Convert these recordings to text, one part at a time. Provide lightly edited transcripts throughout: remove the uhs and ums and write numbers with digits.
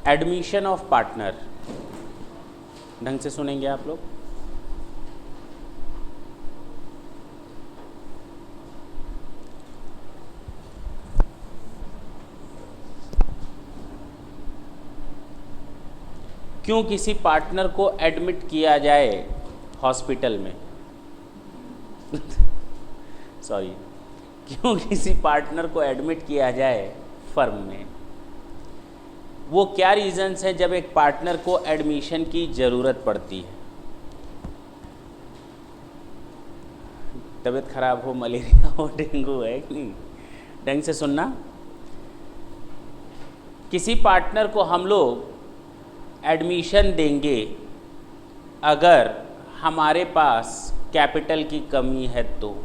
Admission of partner, ढंग से सुनेंगे आप लोग। क्यों किसी पार्टनर को एडमिट किया जाए हॉस्पिटल में सॉरी, क्यों किसी पार्टनर को एडमिट किया जाए फर्म में, वो क्या रीजंस है जब एक पार्टनर को एडमिशन की ज़रूरत पड़ती है। तबीयत खराब हो, मलेरिया हो, डेंगू है कि नहीं, ढंग से सुनना। किसी पार्टनर को हम लोग एडमिशन देंगे अगर हमारे पास कैपिटल की कमी है तो,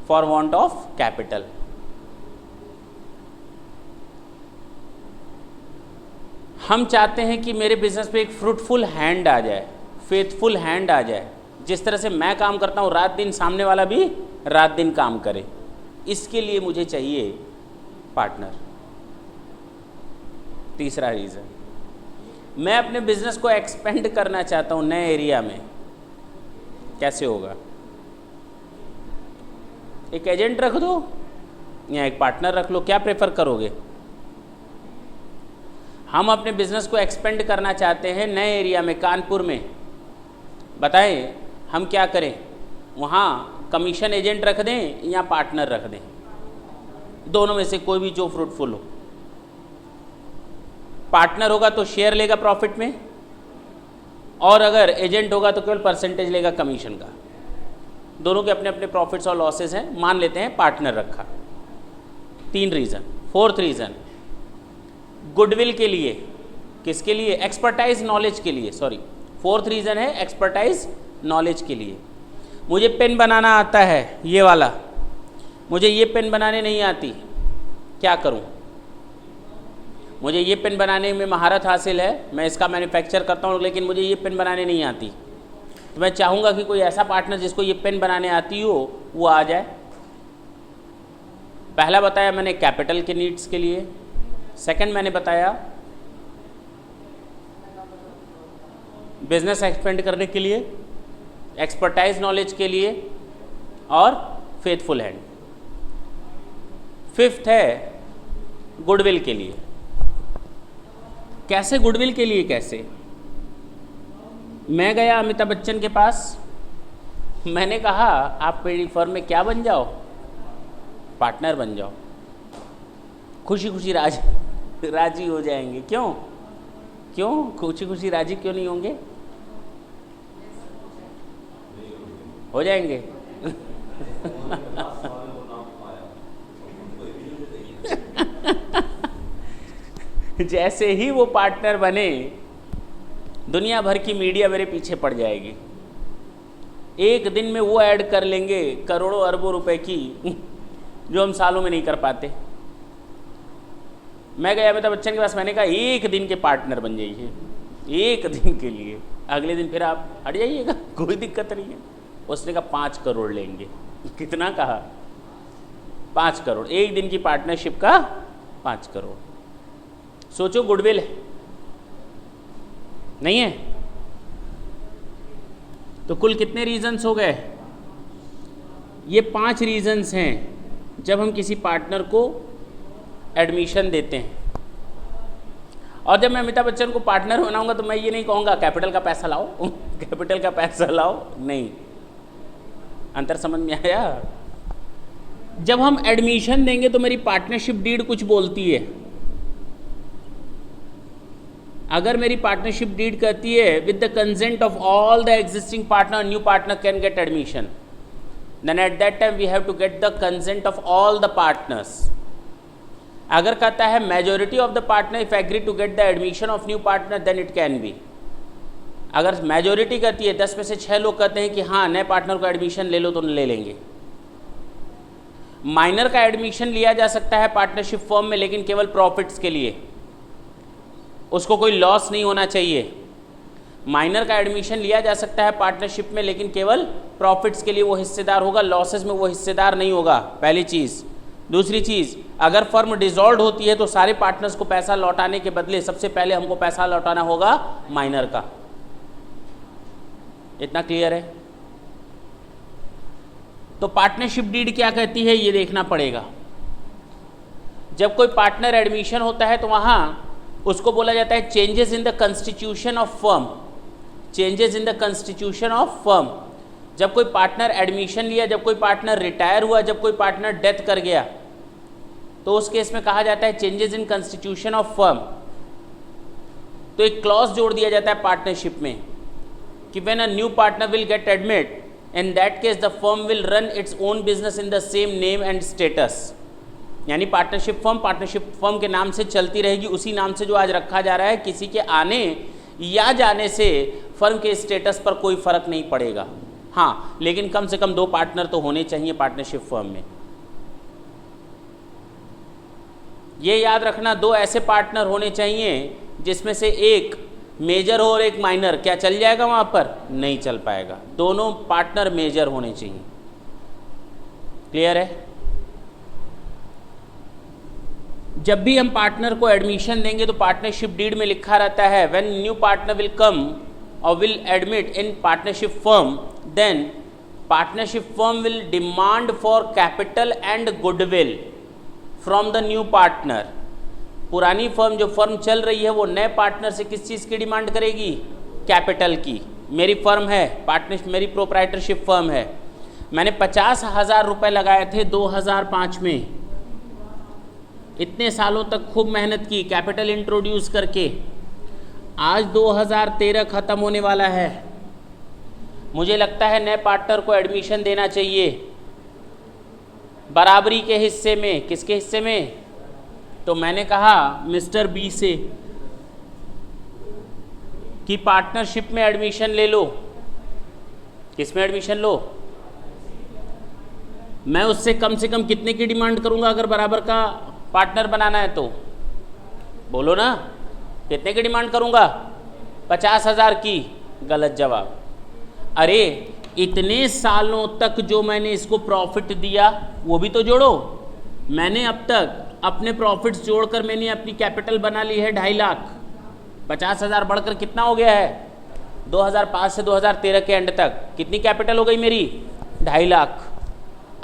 फॉर वांट ऑफ कैपिटल। हम चाहते हैं कि मेरे बिजनेस पे एक फ्रूटफुल हैंड आ जाए, फेथफुल हैंड आ जाए। जिस तरह से मैं काम करता हूँ रात दिन, सामने वाला भी रात दिन काम करे। इसके लिए मुझे चाहिए पार्टनर। तीसरा रीज़न, मैं अपने बिजनेस को एक्सपेंड करना चाहता हूँ नए एरिया में। कैसे होगा? एक एजेंट रख दो या एक पार्टनर रख लो, क्या प्रेफर करोगे? हम अपने बिजनेस को एक्सपेंड करना चाहते हैं नए एरिया में, कानपुर में। बताएं हम क्या करें? वहाँ कमीशन एजेंट रख दें या पार्टनर रख दें? दोनों में से कोई भी जो फ्रूटफुल हो। पार्टनर होगा तो शेयर लेगा प्रॉफिट में, और अगर एजेंट होगा तो केवल परसेंटेज लेगा कमीशन का। दोनों के अपने अपने प्रॉफिट्स और लॉसेस हैं, मान लेते हैं पार्टनर रखा। 3 रीज़न। 4th रीज़न, गुडविल के लिए। किसके लिए? एक्सपर्टाइज नॉलेज के लिए। सॉरी, 4th रीज़न है एक्सपर्टाइज नॉलेज के लिए। मुझे पेन बनाना आता है, ये वाला, मुझे ये पेन बनाने नहीं आती, क्या करूं? मुझे ये पेन बनाने में महारत हासिल है, मैं इसका मैन्युफैक्चर करता हूँ, लेकिन मुझे ये पेन बनाने नहीं आती। तो मैं चाहूँगा कि कोई ऐसा पार्टनर जिसको ये पेन बनाने आती हो वो आ जाए। पहला बताया मैंने कैपिटल के नीड्स के लिए। सेकंड मैंने बताया बिजनेस एक्सपेंड करने के लिए, एक्सपर्टाइज नॉलेज के लिए, और फेथफुल हैंड। 5th है गुडविल के लिए। कैसे गुडविल के लिए? कैसे? मैं गया अमिताभ बच्चन के पास, मैंने कहा आप मेरी फर्म में क्या बन जाओ? पार्टनर बन जाओ। खुशी खुशी राजी हो जाएंगे। क्यों? खुशी खुशी राजी क्यों नहीं होंगे? हो जाएंगे जैसे ही वो पार्टनर बने, दुनिया भर की मीडिया मेरे पीछे पड़ जाएगी। एक दिन में वो ऐड कर लेंगे करोड़ों अरबों रुपए की, जो हम सालों में नहीं कर पाते। मैं गया अमिताभ बच्चन के पास, मैंने कहा 1 दिन के पार्टनर बन जाइए, 1 दिन के लिए। अगले दिन फिर आप हट जाइएगा, कोई दिक्कत नहीं है। उसने कहा 5 करोड़ लेंगे। कितना कहा? 5 करोड़। 1 दिन की पार्टनरशिप का 5 करोड़। सोचो, गुडविल है नहीं है? तो कुल कितने रीजंस हो गए? ये 5 रीजंस हैं जब हम किसी पार्टनर को एडमिशन देते हैं। और जब मैं अमिताभ बच्चन को पार्टनर बनाऊंगा तो मैं ये नहीं कहूँगा कैपिटल का पैसा लाओ कैपिटल का पैसा लाओ, नहीं। अंतर समझ में आया? जब हम एडमिशन देंगे तो मेरी पार्टनरशिप डीड कुछ बोलती है। अगर मेरी पार्टनरशिप डीड कहती है with the consent of all the existing partner new partner can get admission, then at that time we have to get the consent of all the partners. अगर कहता है majority of the partner if agree to get the admission of new partner then it can be. अगर majority कहती है, 10 में से 6 लोग कहते हैं कि हाँ नए पार्टनर को एडमिशन ले लो, तो ले लेंगे। माइनर का एडमिशन लिया जा सकता है पार्टनरशिप फर्म में, लेकिन केवल प्रॉफिट्स के लिए, उसको कोई लॉस नहीं होना चाहिए। माइनर का एडमिशन लिया जा सकता है पार्टनरशिप में, लेकिन केवल प्रॉफिट्स के लिए वो हिस्सेदार होगा, लॉसेस में वो हिस्सेदार नहीं होगा, पहली चीज़। दूसरी चीज़, अगर फर्म डिसॉल्व होती है तो सारे पार्टनर्स को पैसा लौटाने के बदले सबसे पहले हमको पैसा लौटाना होगा माइनर का। इतना क्लियर है? तो पार्टनरशिप डीड क्या कहती है ये देखना पड़ेगा। जब कोई पार्टनर एडमिशन होता है तो वहां उसको बोला जाता है changes in the constitution of firm. Changes in the constitution of firm. जब कोई पार्टनर एडमिशन लिया, जब कोई पार्टनर रिटायर हुआ, जब कोई पार्टनर डेथ कर गया, तो उस केस में कहा जाता है changes in constitution of firm. तो एक क्लॉज जोड़ दिया जाता है पार्टनरशिप में कि when a new partner will get admit, in that case the firm will run its own business in the same name and status. यानी पार्टनरशिप फर्म के नाम से चलती रहेगी, उसी नाम से जो आज रखा जा रहा है। किसी के आने या जाने से फर्म के स्टेटस पर कोई फर्क नहीं पड़ेगा। हाँ, लेकिन कम से कम 2 पार्टनर तो होने चाहिए पार्टनरशिप फर्म में। ये याद रखना, 2 ऐसे पार्टनर होने चाहिए जिसमें से एक मेजर हो और एक माइनर। क्या चल जाएगा वहां पर? नहीं चल पाएगा। दोनों पार्टनर मेजर होने चाहिए। क्लियर है? जब भी हम पार्टनर को एडमिशन देंगे तो पार्टनरशिप डीड में लिखा रहता है when new partner will come और will admit in partnership firm, then partnership firm will demand for capital and goodwill from the new partner. पुरानी फर्म, जो फर्म चल रही है, वो नए पार्टनर से किस चीज़ की डिमांड करेगी? कैपिटल की। मेरी फर्म है, पार्टनरशिप मेरी प्रोप्राइटरशिप फर्म है, मैंने 50,000 रुपये लगाए थे 2005 में। इतने सालों तक खूब मेहनत की कैपिटल इंट्रोड्यूस करके। आज 2013 ख़त्म होने वाला है, मुझे लगता है नए पार्टनर को एडमिशन देना चाहिए बराबरी के हिस्से में। किसके हिस्से में? तो मैंने कहा मिस्टर बी से कि पार्टनरशिप में एडमिशन ले लो। किस में एडमिशन लो? मैं उससे कम से कम कितने की डिमांड करूंगा अगर बराबर का पार्टनर बनाना है तो? बोलो ना, कितने की डिमांड करूंगा? 50,000 की। गलत जवाब। अरे इतने सालों तक जो मैंने इसको प्रॉफिट दिया वो भी तो जोड़ो। मैंने अब तक अपने प्रॉफिट्स जोड़कर मैंने अपनी कैपिटल बना ली है 2.5 लाख। 50,000 बढ़कर कितना हो गया है? 2005 से 2013 के एंड तक कितनी कैपिटल हो गई मेरी? 2.5 लाख।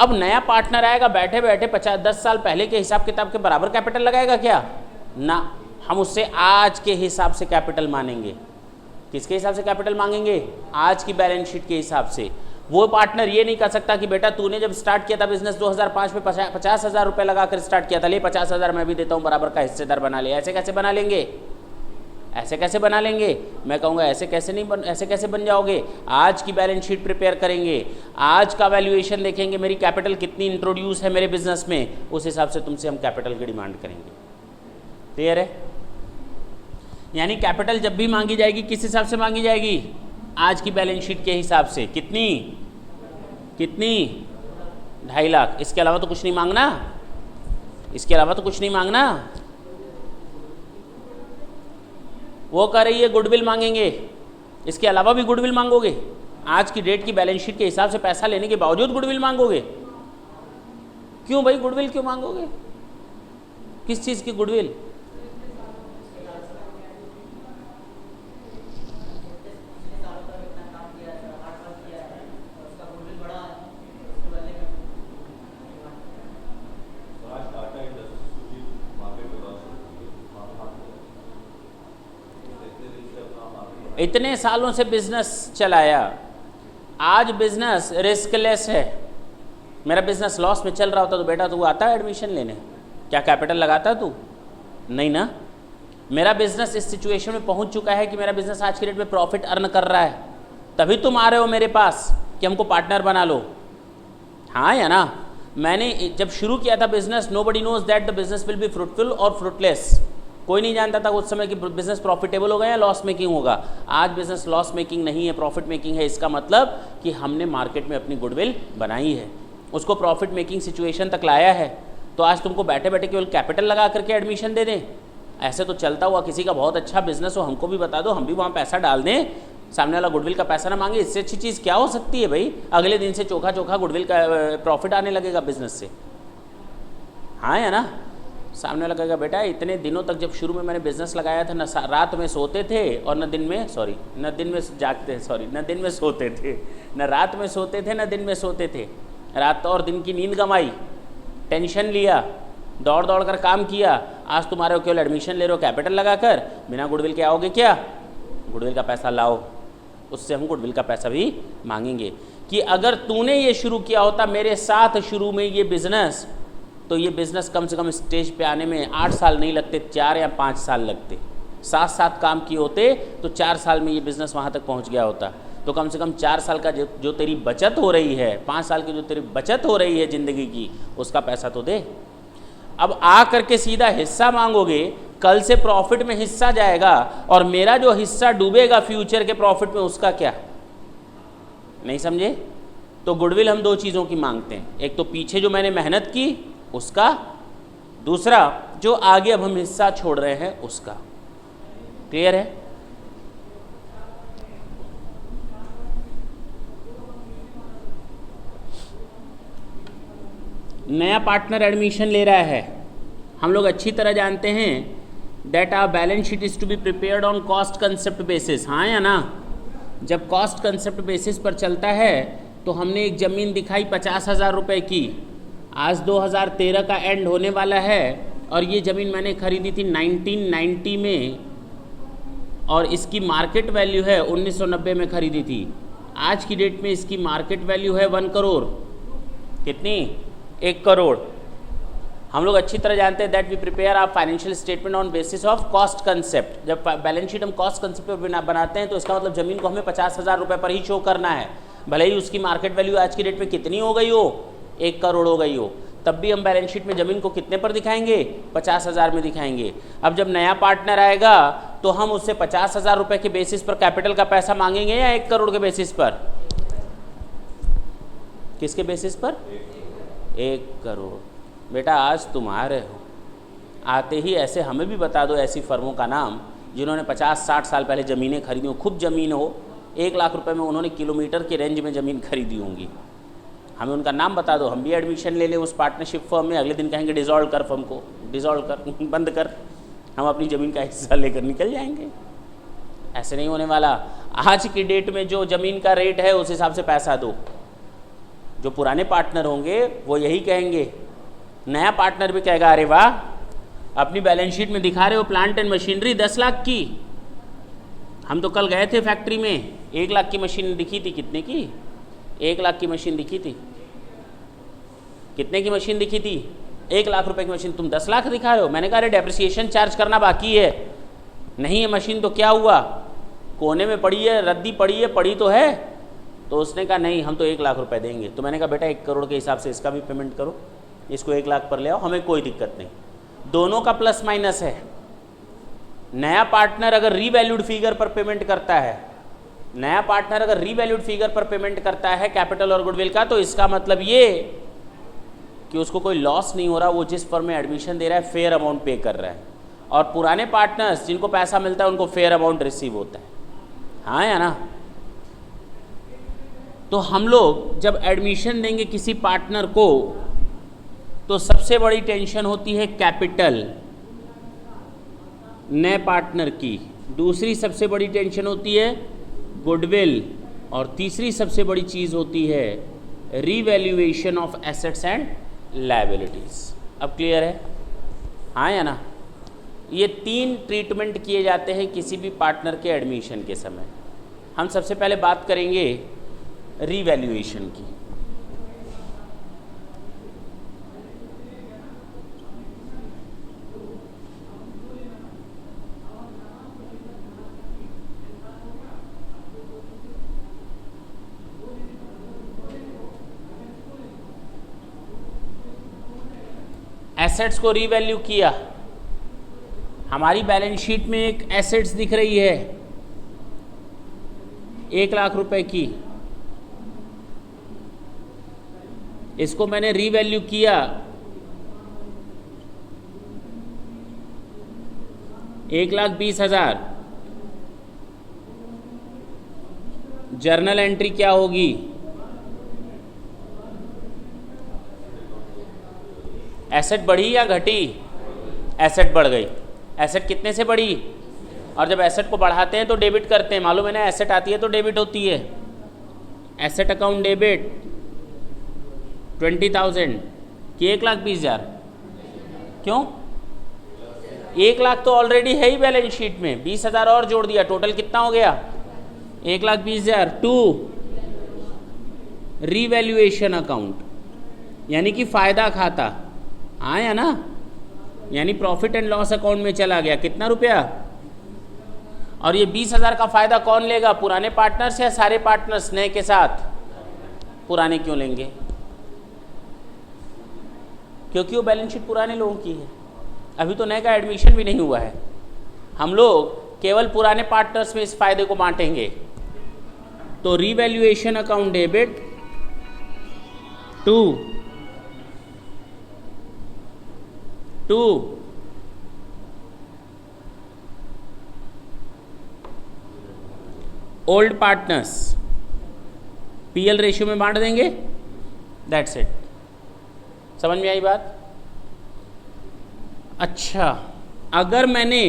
अब नया पार्टनर आएगा, बैठे बैठे 10 साल पहले के हिसाब किताब के बराबर कैपिटल लगाएगा क्या? ना, हम उससे आज के हिसाब से कैपिटल मानेंगे। किसके हिसाब से कैपिटल मांगेंगे? आज की बैलेंस शीट के हिसाब से। वो पार्टनर ये नहीं कह सकता कि बेटा तूने जब स्टार्ट किया था बिजनेस 2005 में 50,000 रुपये लगाकर स्टार्ट किया था, ले 50,000 मैं भी देता हूँ, बराबर का हिस्सेदार बना ले। ऐसे कैसे बना लेंगे? ऐसे कैसे बना लेंगे? मैं कहूँगा ऐसे कैसे बन जाओगे? आज की बैलेंस शीट प्रिपेयर करेंगे, आज का वैल्यूएशन देखेंगे, मेरी कैपिटल कितनी इंट्रोड्यूस है मेरे बिजनेस में, उस हिसाब से तुमसे हम कैपिटल की डिमांड करेंगे। क्लियर है? यानी कैपिटल जब भी मांगी जाएगी किस हिसाब से मांगी जाएगी? आज की बैलेंस शीट के हिसाब से। कितनी? 2.5 लाख। इसके अलावा तो कुछ नहीं मांगना, इसके अलावा तो कुछ नहीं मांगना। वो कह रही है गुडविल मांगेंगे, इसके अलावा भी गुडविल मांगोगे? आज की डेट की बैलेंस शीट के हिसाब से पैसा लेने के बावजूद गुडविल मांगोगे? क्यों भाई गुडविल क्यों मांगोगे? किस चीज़ की गुडविल? इतने सालों से बिजनेस चलाया, आज बिजनेस रिस्कलेस है। मेरा बिजनेस लॉस में चल रहा होता तो बेटा तू आता है एडमिशन लेने? क्या कैपिटल लगाता तू? नहीं ना। मेरा बिजनेस इस सिचुएशन में पहुंच चुका है कि मेरा बिजनेस आज की डेट में प्रॉफिट अर्न कर रहा है, तभी तुम आ रहे हो मेरे पास कि हमको पार्टनर बना लो। हाँ या ना? मैंने जब शुरू किया था business, nobody knows that the business will be fruitful or fruitless. कोई नहीं जानता था उस समय कि बिजनेस प्रॉफिटेबल होगा या लॉस मेकिंग होगा। आज बिजनेस लॉस मेकिंग नहीं है, प्रॉफिट मेकिंग है। इसका मतलब कि हमने मार्केट में अपनी गुडविल बनाई है, उसको प्रॉफिट मेकिंग सिचुएशन तक लाया है। तो आज तुमको बैठे बैठे केवल कैपिटल लगा करके एडमिशन दे दें? ऐसे तो चलता हुआ किसी का बहुत अच्छा बिजनेस हो, हमको भी बता दो, हम भी वहाँ पैसा डाल दें, सामने वाला गुडविल का पैसा ना मांगे। इससे अच्छी चीज़ क्या हो सकती है भाई? अगले दिन से चोखा चोखा गुडविल का प्रॉफिट आने लगेगा बिजनेस से। हाँ या ना? सामने वाला कहेगा बेटा इतने दिनों तक जब शुरू में मैंने बिजनेस लगाया था न रात में सोते थे और न दिन में जागते, न दिन में सोते थे, न रात में सोते थे, न दिन में सोते थे, रात और दिन की नींद गंवाई, टेंशन लिया, दौड़ दौड़ कर काम किया, आज तुम्हारे केवल एडमिशन ले रहे हो कैपिटल लगाकर, बिना गुडविल के आओगे क्या? गुडविल का पैसा लाओ, उससे हम गुडविल का पैसा भी मांगेंगे। कि अगर तूने ये शुरू किया होता मेरे साथ शुरू में ये बिज़नेस, तो ये बिज़नेस कम से कम स्टेज पे आने में 8 साल नहीं लगते, 4 या 5 साल लगते। साथ साथ काम किए होते तो 4 साल में ये बिज़नेस वहाँ तक पहुँच गया होता। तो कम से कम 4 साल का जो तेरी बचत हो रही है, 5 साल की जो तेरी बचत हो रही है ज़िंदगी की, उसका पैसा तो दे। अब आ करके सीधा हिस्सा मांगोगे, कल से प्रॉफिट में हिस्सा जाएगा और मेरा जो हिस्सा डूबेगा फ्यूचर के प्रॉफिट में, उसका क्या? नहीं समझे? तो गुडविल हम 2 चीज़ों की मांगते हैं, एक तो पीछे जो मैंने मेहनत की उसका, दूसरा जो आगे अब हम हिस्सा छोड़ रहे हैं उसका। क्लियर है? नया पार्टनर एडमिशन ले रहा है, हम लोग अच्छी तरह जानते हैं that our balance sheet is to be prepared on cost concept basis. हाँ या ना? जब कॉस्ट कंसेप्ट बेसिस पर चलता है तो हमने एक ज़मीन दिखाई 50,000 रुपये की, आज 2013 का एंड होने वाला है और ये ज़मीन मैंने खरीदी थी 1990 में और इसकी मार्केट वैल्यू है 1990 में खरीदी थी। आज की डेट में इसकी मार्केट वैल्यू है 1 करोड़। कितनी? 1 करोड़। हम लोग अच्छी तरह जानते हैं that we prepare our financial statement on basis of cost concept. जब बैलेंस शीट हम कॉस्ट कंसेप्ट पर बनाते हैं तो इसका मतलब ज़मीन को हमें 50,000 रुपये पर ही शो करना है, भले ही उसकी मार्केट वैल्यू आज की डेट में कितनी हो गई हो, 1 करोड़ हो गई हो, तब भी हम बैलेंस शीट में ज़मीन को कितने पर दिखाएंगे? 50,000 में दिखाएंगे। अब जब नया पार्टनर आएगा तो हम उससे 50,000 रुपये के बेसिस पर कैपिटल का पैसा मांगेंगे या 1 करोड़ के बेसिस पर? किसके बेसिस पर? 1 करोड़। बेटा आज तुम आ रहे हो, आते ही ऐसे हमें भी बता दो ऐसी फर्मों का नाम जिन्होंने 50-60 साल पहले ज़मीनें खरीदी हो, खूब ज़मीन हो, 1 लाख रुपए में उन्होंने किलोमीटर के रेंज में ज़मीन खरीदी होंगी। हमें उनका नाम बता दो, हम भी एडमिशन ले लें उस पार्टनरशिप फर्म में। अगले दिन कहेंगे डिज़ोल्व कर फर्म को, डिज़ोल्व कर, बंद कर, हम अपनी ज़मीन का हिस्सा लेकर निकल जाएंगे। ऐसे नहीं होने वाला। आज की डेट में जो ज़मीन का रेट है उस हिसाब से पैसा दो। जो पुराने पार्टनर होंगे वो यही कहेंगे, नया पार्टनर भी कहेगा अरे वाह, अपनी बैलेंस शीट में दिखा रहे हो प्लांट एंड मशीनरी 10 लाख की, हम तो कल गए थे फैक्ट्री में, 1 लाख की मशीन दिखी थी। कितने की? 1 लाख की मशीन दिखी थी। कितने की मशीन दिखी थी? 1 लाख रुपए की मशीन, तुम 10 लाख दिखा रहे हो। मैंने कहा अरे डेप्रिसिएशन चार्ज करना बाकी है। नहीं है मशीन तो क्या हुआ, कोने में पड़ी है, रद्दी पड़ी है, पड़ी तो है। तो उसने कहा नहीं हम तो 1 लाख रुपए देंगे। तो मैंने कहा बेटा 1 करोड़ के हिसाब से इसका भी पेमेंट करो, इसको 1 लाख पर ले आओ, हमें कोई दिक्कत नहीं, दोनों का प्लस माइनस है। नया पार्टनर अगर रीवैल्यूड फिगर पर पेमेंट करता है, नया पार्टनर अगर रीवैल्यूड फिगर पर पेमेंट करता है कैपिटल और गुडविल का, तो इसका मतलब ये कि उसको कोई लॉस नहीं हो रहा, वो जिस फर्म में एडमिशन दे रहा है फेयर अमाउंट पे कर रहा है। और पुराने पार्टनर्स जिनको पैसा मिलता है उनको फेयर अमाउंट रिसीव होता है। हाँ या ना? तो हम लोग जब एडमिशन देंगे किसी पार्टनर को तो सबसे बड़ी टेंशन होती है कैपिटल नए पार्टनर की, दूसरी सबसे बड़ी टेंशन होती है गुडविल, और तीसरी सबसे बड़ी चीज़ होती है revaluation of assets and liabilities. अब क्लियर है? हाँ या ना? ये 3 ट्रीटमेंट किए जाते हैं किसी भी पार्टनर के एडमिशन के समय। हम सबसे पहले बात करेंगे रीवैल्यूएशन की। एसेट्स को रीवैल्यू किया, हमारी बैलेंस शीट में एक एसेट्स दिख रही है 1 लाख रुपए की, इसको मैंने रीवैल्यू किया 1,20,000। जर्नल एंट्री क्या होगी? एसेट बढ़ी या घटी? एसेट बढ़ गई। एसेट कितने से बढ़ी? और जब एसेट को बढ़ाते हैं तो डेबिट करते हैं, मालूम है ना, एसेट आती है तो डेबिट होती है। एसेट अकाउंट डेबिट 20,000 कि 1,20,000? क्यों? 1,00,000 तो ऑलरेडी है ही बैलेंस शीट में, 20,000 और जोड़ दिया, टोटल कितना हो गया? 1,20,000। टू रीवैल्यूएशन अकाउंट यानी कि फायदा खाता आया ना, यानी प्रॉफिट एंड लॉस अकाउंट में चला गया। कितना रुपया? और ये 20,000 का फायदा कौन लेगा? पुराने पार्टनर्स या सारे पार्टनर्स नए के साथ? पुराने क्यों लेंगे? क्योंकि वो बैलेंस शीट पुराने लोगों की है, अभी तो नए का एडमिशन भी नहीं हुआ है। हम लोग केवल पुराने पार्टनर्स में इस फायदे को बांटेंगे। तो revaluation account debit to old partners PL ratio में बांट देंगे। That's it. समझ में आई बात? अच्छा, अगर मैंने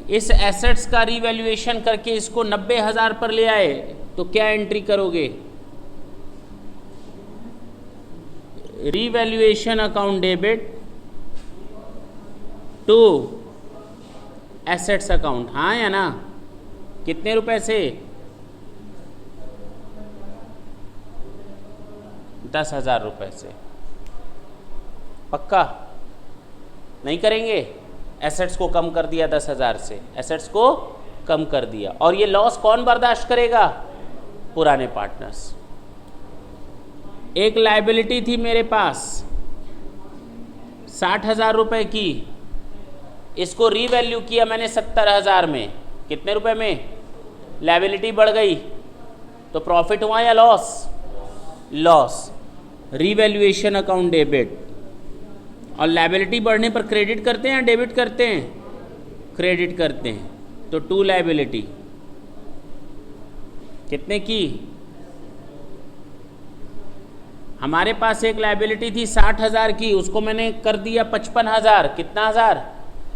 इस एसेट्स का रीवैल्यूएशन करके इसको 90,000 पर ले आए तो क्या एंट्री करोगे? Revaluation account debit to assets account, हाँ या ना? कितने रुपए से? 10,000 रुपए से। पक्का? नहीं करेंगे? एसेट्स को कम कर दिया 10,000 से, एसेट्स को कम कर दिया। और ये लॉस कौन बर्दाश्त करेगा? पुराने पार्टनर्स। एक लायबिलिटी थी मेरे पास 60,000 रुपए की, इसको रीवैल्यू किया मैंने 70,000 में। कितने रुपए में? लायबिलिटी बढ़ गई, तो प्रॉफिट हुआ या loss? Loss. Revaluation account debit. और लायबिलिटी बढ़ने पर क्रेडिट करते हैं या डेबिट करते हैं? क्रेडिट करते हैं। तो टू लायबिलिटी कितने की? हमारे पास एक लायबिलिटी थी 60,000 की, उसको मैंने कर दिया 55,000। कितना हज़ार?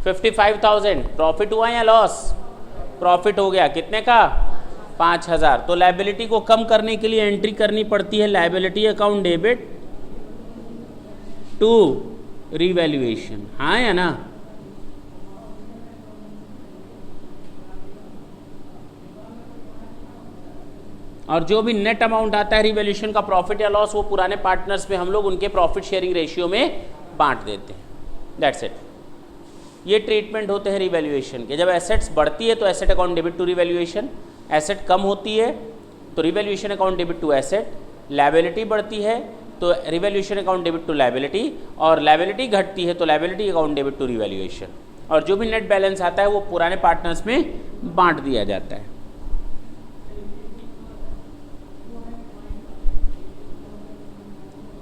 55,000। प्रॉफिट हुआ या लॉस? प्रॉफिट हो गया। कितने का? 5,000। तो लायबिलिटी को कम करने के लिए एंट्री करनी पड़ती है liability account debit to revaluation, हाँ या ना? और जो भी नेट अमाउंट आता है रिवैल्यूएशन का, प्रॉफिट या लॉस, वो पुराने पार्टनर्स में हम लोग उनके प्रॉफिट शेयरिंग रेशियो में बांट देते हैं। That's it. ये ट्रीटमेंट होते हैं रिवैल्यूएशन के। जब एसेट्स बढ़ती है तो asset account debit to revaluation, asset कम होती है तो revaluation account debit to asset, liability बढ़ती है तो revaluation account debit to liability, और लायबिलिटी घटती है तो liability account debit to revaluation. और जो भी नेट बैलेंस आता है वो पुराने पार्टनर्स में बांट दिया जाता है।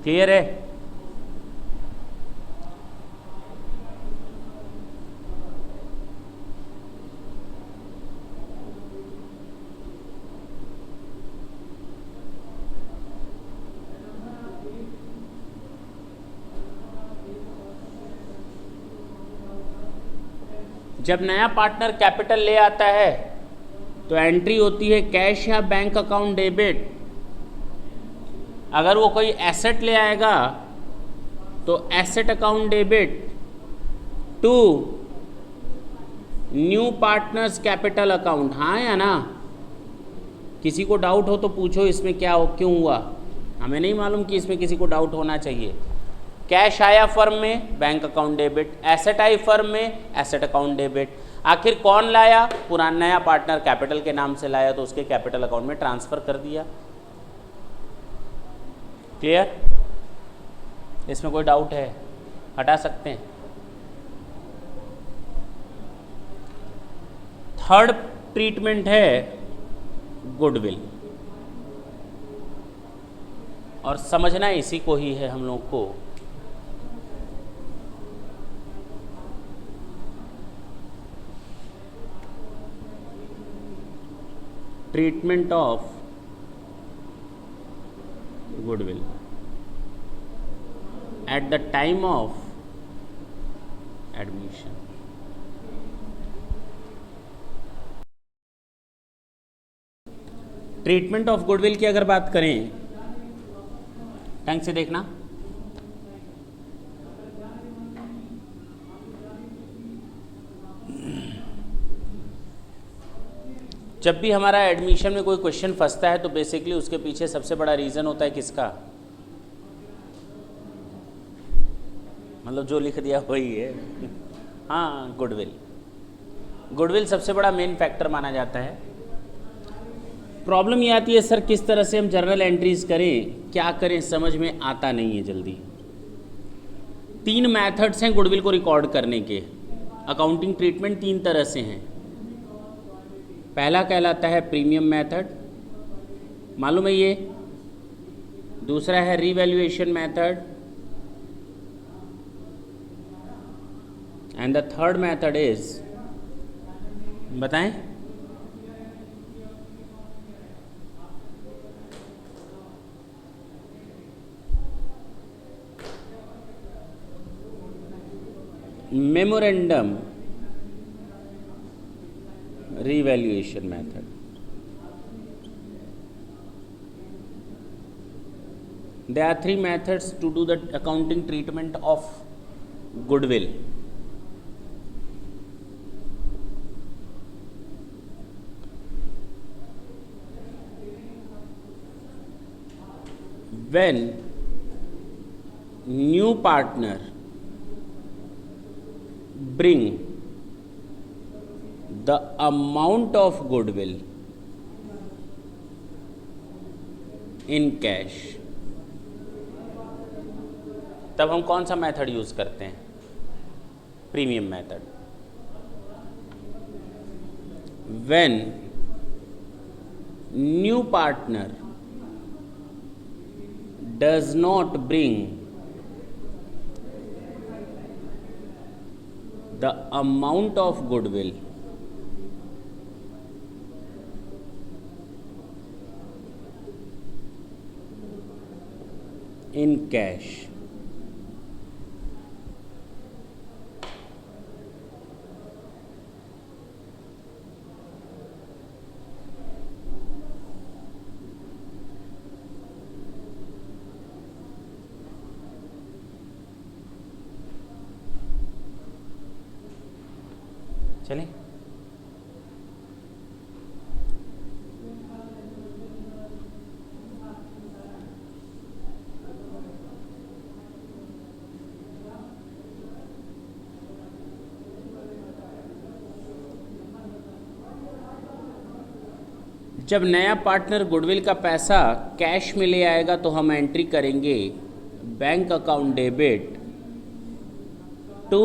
क्लियर है? जब नया पार्टनर कैपिटल ले आता है तो एंट्री होती है कैश या बैंक अकाउंट डेबिट। अगर वो कोई एसेट ले आएगा तो asset account debit to new partners capital account, हाँ या ना? किसी को डाउट हो तो पूछो इसमें क्या हो, क्यों हुआ? हमें नहीं मालूम कि इसमें किसी को डाउट होना चाहिए। कैश आया फर्म में, बैंक अकाउंट डेबिट। एसेट आई फर्म में, एसेट अकाउंट डेबिट। आखिर कौन लाया? पुराना नया पार्टनर कैपिटल के नाम से लाया तो उसके कैपिटल अकाउंट में ट्रांसफर कर दिया। क्लियर? इसमें कोई डाउट है? हटा सकते हैं। थर्ड ट्रीटमेंट है गुडविल, और समझना इसी को ही है हम लोग को। Treatment of goodwill at the time of admission. Treatment of goodwill की अगर बात करें, ढंग से देखना, जब भी हमारा एडमिशन में कोई क्वेश्चन फंसता है तो बेसिकली उसके पीछे सबसे बड़ा रीज़न होता है किसका, मतलब जो लिख दिया वही है। हाँ, गुडविल। गुडविल सबसे बड़ा मेन फैक्टर माना जाता है। प्रॉब्लम ये आती है सर किस तरह से हम जर्नल एंट्रीज करें, क्या करें, समझ में आता नहीं है जल्दी। 3 मेथड्स हैं गुडविल को रिकॉर्ड करने के। अकाउंटिंग ट्रीटमेंट 3 तरह से हैं। पहला कहलाता है प्रीमियम मेथड, मालूम है ये। दूसरा है revaluation method, and the third method is, बताएं, memorandum revaluation method. There are 3 methods to do the accounting treatment of goodwill. When new partner bring the amount of goodwill in cash, तब हम कौन सा मेथड यूज करते हैं, premium method. When new partner does not bring the amount of goodwill in cash, चलें। जब नया partner goodwill का पैसा कैश में ले आएगा तो हम एंट्री करेंगे bank account debit to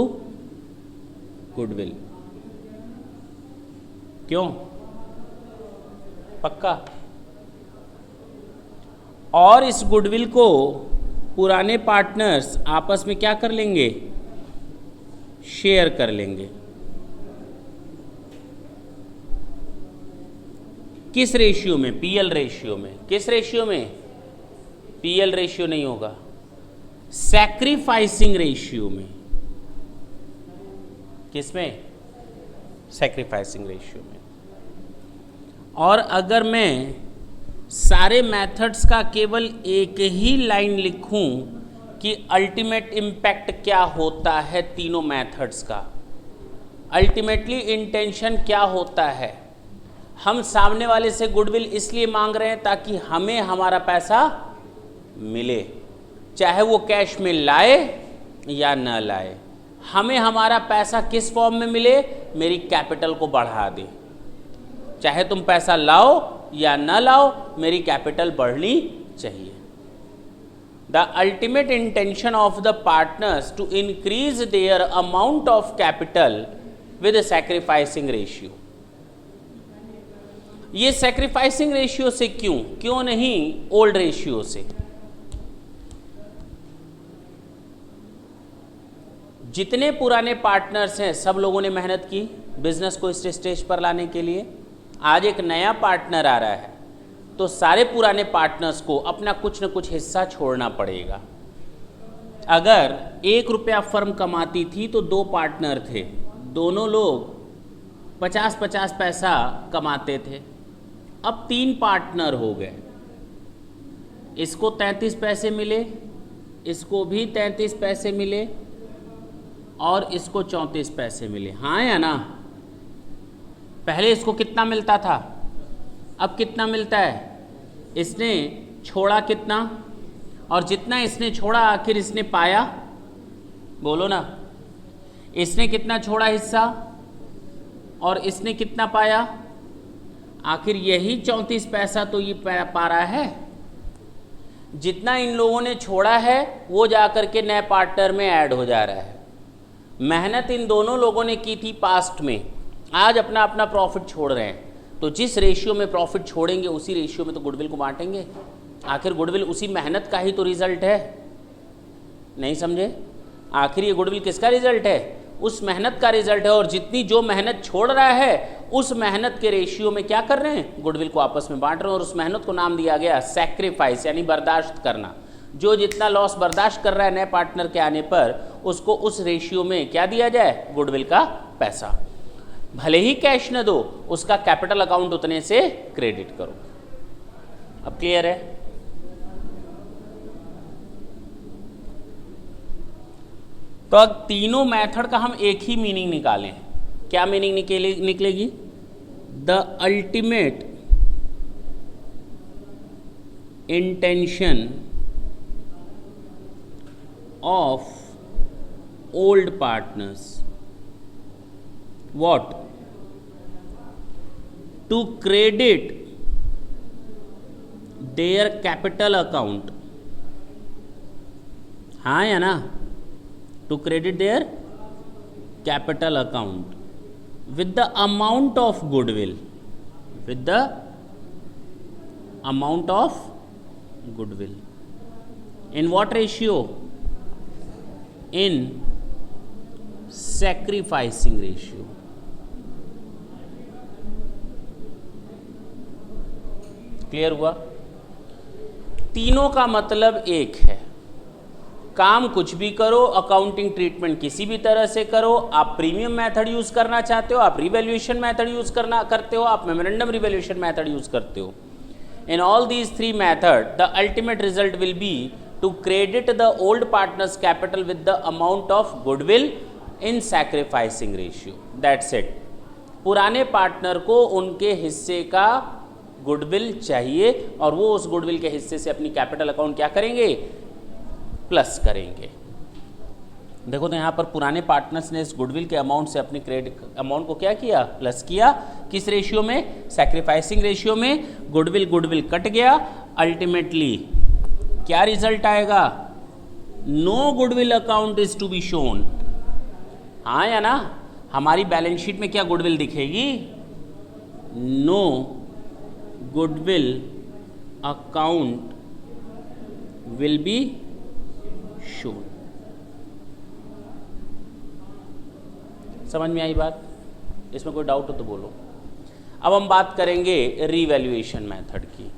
goodwill. क्यों? पक्का। और इस गुडविल को पुराने पार्टनर्स आपस में क्या कर लेंगे, शेयर कर लेंगे। किस रेशियो में? पीएल रेशियो में। किस रेशियो में? पीएल रेशियो नहीं होगा, सैक्रिफाइसिंग रेशियो में। किसमें? सैक्रिफाइसिंग रेशियो में। और अगर मैं सारे मेथड्स का केवल एक ही लाइन लिखूं कि अल्टीमेट इम्पैक्ट क्या होता है तीनों मेथड्स का, अल्टीमेटली इंटेंशन क्या होता है, हम सामने वाले से गुडविल इसलिए मांग रहे हैं ताकि हमें हमारा पैसा मिले, चाहे वो कैश में लाए या न लाए। हमें हमारा पैसा किस फॉर्म में मिले? मेरी कैपिटल को बढ़ा दे। चाहे तुम पैसा लाओ या न लाओ, मेरी कैपिटल बढ़नी चाहिए। The ultimate intention of the partners to increase their amount of capital with sacrificing ratio. ये सैक्रिफाइसिंग रेशियो से क्यों नहीं ओल्ड रेशियो से? जितने पुराने पार्टनर्स हैं सब लोगों ने मेहनत की बिजनेस को इस स्टेज पर लाने के लिए। आज एक नया पार्टनर आ रहा है तो सारे पुराने पार्टनर्स को अपना कुछ न कुछ हिस्सा छोड़ना पड़ेगा। अगर 1 रुपया फर्म कमाती थी तो 2 पार्टनर थे, दोनों लोग 50-50 पैसा कमाते थे। अब 3 पार्टनर हो गए, इसको 33 पैसे मिले, इसको भी 33 पैसे मिले और इसको 34 पैसे मिले, हाँ या ना? पहले इसको कितना मिलता था, अब कितना मिलता है? इसने छोड़ा कितना, और जितना इसने छोड़ा आखिर इसने पाया, बोलो ना, इसने कितना छोड़ा हिस्सा और इसने कितना पाया? आखिर यही 34 पैसा तो ये पा रहा है। जितना इन लोगों ने छोड़ा है वो जाकर के नए पार्टनर में ऐड हो जा रहा है। मेहनत इन दोनों लोगों ने की थी पास्ट में, आज अपना अपना प्रॉफिट छोड़ रहे हैं, तो जिस रेशियो में प्रॉफिट छोड़ेंगे उसी रेशियो में तो गुडविल को बांटेंगे। आखिर गुडविल उसी मेहनत का ही तो रिजल्ट है, नहीं समझे? आखिर ये गुडविल किसका रिजल्ट है? उस मेहनत का रिजल्ट है। और जितनी जो मेहनत छोड़ रहा है उस मेहनत के रेशियो में क्या कर रहे हैं? गुडविल को आपस में बांट रहे हैं। और उस मेहनत को नाम दिया गया सैक्रिफाइस, यानी बर्दाश्त करना। जो जितना लॉस बर्दाश्त कर रहा है नए पार्टनर के आने पर, उसको उस रेशियो में क्या दिया जाए? गुडविल का पैसा। भले ही कैश न दो, उसका कैपिटल अकाउंट उतने से क्रेडिट करो। अब क्लियर है? तो अब तीनों मेथड का हम एक ही मीनिंग निकालें। क्या मीनिंग निकलेगी? The ultimate intention of old partners, what? To credit their capital account, हाँ या ना? To credit their capital account with the amount of goodwill, with the amount of goodwill. In what ratio? In sacrificing ratio. Clear हुआ? तीनों का मतलब एक है। काम कुछ भी करो, अकाउंटिंग ट्रीटमेंट किसी भी तरह से करो, आप प्रीमियम मेथड यूज करना चाहते हो, आप रिवैल्यूएशन मेथड यूज करते हो, आप मेमोरेंडम रिवैल्यूएशन मेथड यूज करते हो। In all these 3 method the ultimate result will be to credit the old partners capital with the amount of goodwill in sacrificing ratio. That's it. पुराने partner को उनके हिस्से का गुडविल चाहिए और वो उस गुडविल के हिस्से से अपनी कैपिटल अकाउंट क्या करेंगे? प्लस करेंगे। देखो तो यहाँ पर पुराने पार्टनर्स ने इस गुडविल के अमाउंट से अपनी क्रेडिट अमाउंट को क्या किया? प्लस किया। किस रेशियो में? सैक्रिफाइसिंग रेशियो में। गुडविल कट गया, अल्टीमेटली क्या रिजल्ट आएगा? No goodwill account is to be shown, हाँ या ना? हमारी बैलेंस शीट में क्या गुडविल दिखेगी? No goodwill account will be shown. समझ में आई बात? इसमें कोई डाउट हो तो बोलो। अब हम बात करेंगे रिवैल्यूएशन मेथड की।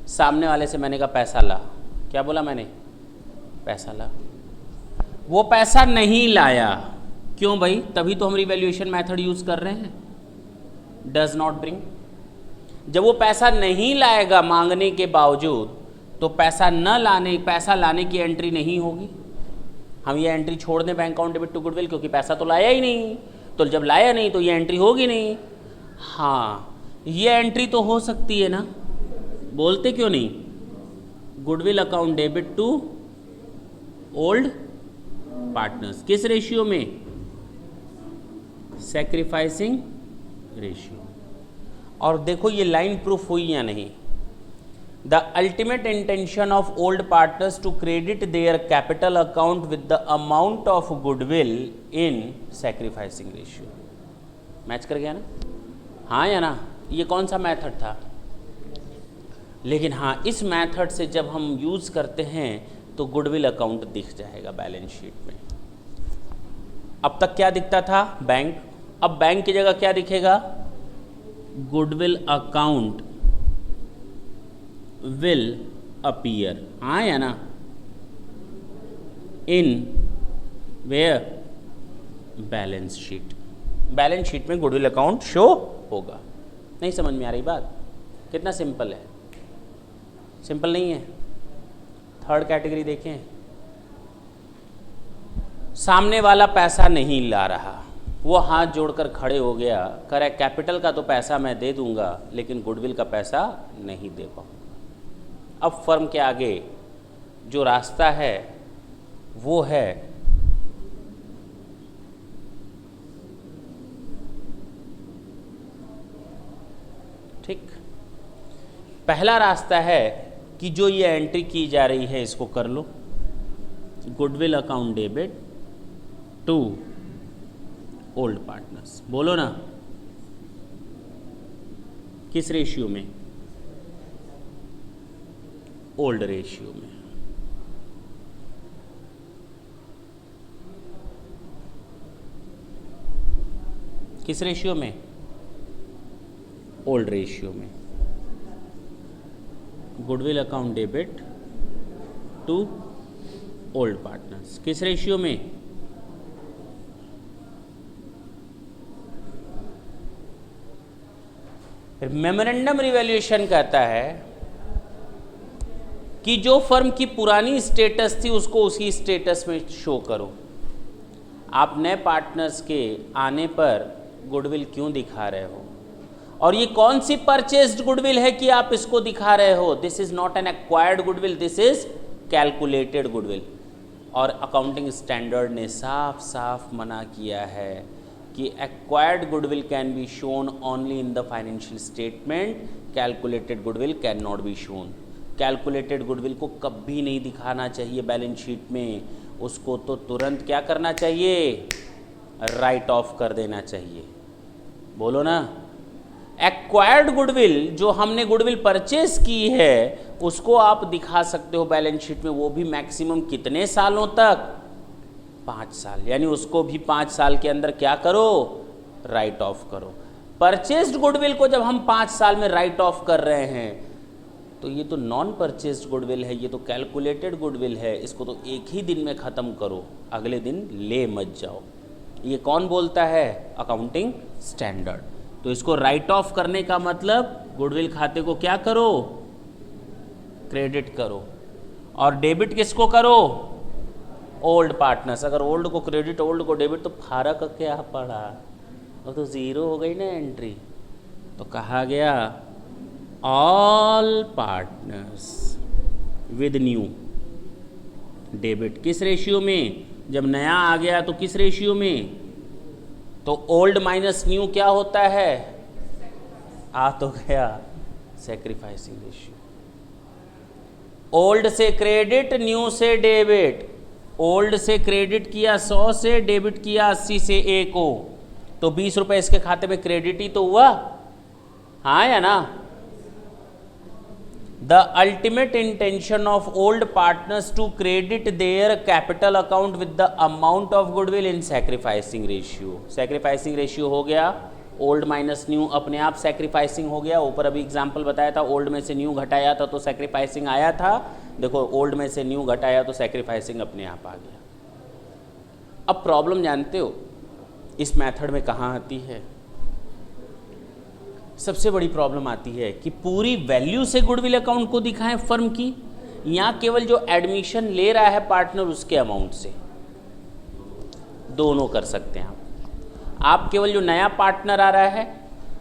सामने वाले से मैंने कहा पैसा ला, क्या बोला मैंने? पैसा ला। वो पैसा नहीं लाया, क्यों भाई? तभी तो हम रिवैल्यूएशन मेथड यूज कर रहे हैं, डज नॉट ब्रिंग। जब वो पैसा नहीं लाएगा मांगने के बावजूद, तो पैसा लाने की एंट्री नहीं होगी। हम ये एंट्री छोड़ दें bank account debit to goodwill, क्योंकि पैसा तो लाया ही नहीं, तो जब लाया नहीं तो ये एंट्री होगी नहीं। हाँ, ये एंट्री तो हो सकती है ना, बोलते क्यों नहीं? Goodwill account debit to old partners, किस रेशियो में? Sacrificing ratio. और देखो ये लाइन प्रूफ हुई या नहीं? The ultimate intention of old partners to credit their capital account with the amount of goodwill in sacrificing ratio. Match कर गया ना? हाँ या ना? ये कौन सा मेथड था? लेकिन हाँ, इस मेथड से जब हम यूज करते हैं तो गुडविल अकाउंट दिख जाएगा बैलेंस शीट में। अब तक क्या दिखता था? बैंक। अब बैंक की जगह क्या दिखेगा? गुडविल अकाउंट विल अपीयर, हाँ या ना? In where? Balance sheet. Balance sheet में गुडविल अकाउंट शो होगा। नहीं समझ में आ रही बात? कितना सिंपल है? सिंपल नहीं है। थर्ड कैटेगरी देखें, सामने वाला पैसा नहीं ला रहा, वो हाथ जोड़कर खड़े हो गया, कह रहा है कैपिटल का तो पैसा मैं दे दूंगा लेकिन गुडविल का पैसा नहीं दे पाऊंगा। अब फर्म के आगे जो रास्ता है वो है ठीक, पहला रास्ता है कि जो ये एंट्री की जा रही है इसको कर लो, goodwill account debit to old partners. बोलो ना, किस रेशियो में? ओल्ड रेशियो में। किस रेशियो में? ओल्ड रेशियो में। Goodwill account debit to old partners किस रेशियो में? मेमोरेंडम रिवैल्यूएशन कहता है कि जो फर्म की पुरानी स्टेटस थी उसको उसी स्टेटस में शो करो। आप नए पार्टनर्स के आने पर गुडविल क्यों दिखा रहे हो, और ये कौन सी परचेस्ड गुडविल है कि आप इसको दिखा रहे हो? This is not an acquired goodwill, this is calculated goodwill. और अकाउंटिंग स्टैंडर्ड ने साफ साफ मना किया है कि acquired goodwill can be shown only in the financial statement, calculated goodwill can not be shown. Calculated goodwill को कभी नहीं दिखाना चाहिए बैलेंस शीट में, उसको तो तुरंत क्या करना चाहिए? राइट ऑफ कर देना चाहिए। बोलो ना, एक्वायर्ड गुडविल जो हमने गुडविल परचेस की है उसको आप दिखा सकते हो बैलेंस शीट में, वो भी मैक्सिमम कितने सालों तक? 5 साल, यानी उसको भी 5 साल के अंदर क्या करो? राइट ऑफ करो। परचेस्ड गुडविल को जब हम 5 साल में राइट ऑफ कर रहे हैं तो ये तो नॉन परचेस्ड गुडविल है, ये तो कैलकुलेटेड गुडविल है, इसको तो एक ही दिन में ख़त्म करो, अगले दिन ले मत जाओ। ये कौन बोलता है? Accounting standard. तो इसको राइट ऑफ करने का मतलब गुडविल खाते को क्या करो? क्रेडिट करो। और डेबिट किसको करो? Old partners. अगर ओल्ड को क्रेडिट, ओल्ड को डेबिट, तो फर्क क्या पड़ा? वो तो ज़ीरो हो गई ना एंट्री। तो कहा गया all partners with new debit किस रेशियो में? जब नया आ गया तो किस रेशियो में? तो ओल्ड माइनस न्यू क्या होता है? आ तो गया सैक्रिफाइसिंग रेशियो। ओल्ड से क्रेडिट, न्यू से डेबिट। ओल्ड से क्रेडिट किया 100 से, डेबिट किया 80 से ए को, तो 20 रुपए इसके खाते में क्रेडिट ही तो हुआ, हाँ या ना? The ultimate intention of old partners to credit their capital account with the amount of goodwill in sacrificing ratio. Sacrificing ratio हो गया ओल्ड माइनस न्यू, अपने आप सैक्रिफाइसिंग हो गया। ऊपर अभी एग्जाम्पल बताया था, ओल्ड में से न्यू घटाया था तो सैक्रिफाइसिंग आया था। देखो ओल्ड में से न्यू घटाया तो सैक्रिफाइसिंग अपने आप आ गया। अब प्रॉब्लम जानते हो इस मेथड में कहाँ आती है? सबसे बड़ी प्रॉब्लम आती है कि पूरी वैल्यू से गुडविल अकाउंट को दिखाएं फर्म की, या केवल जो एडमिशन ले रहा है पार्टनर उसके अमाउंट से। दोनों कर सकते हैं आप केवल जो नया पार्टनर आ रहा है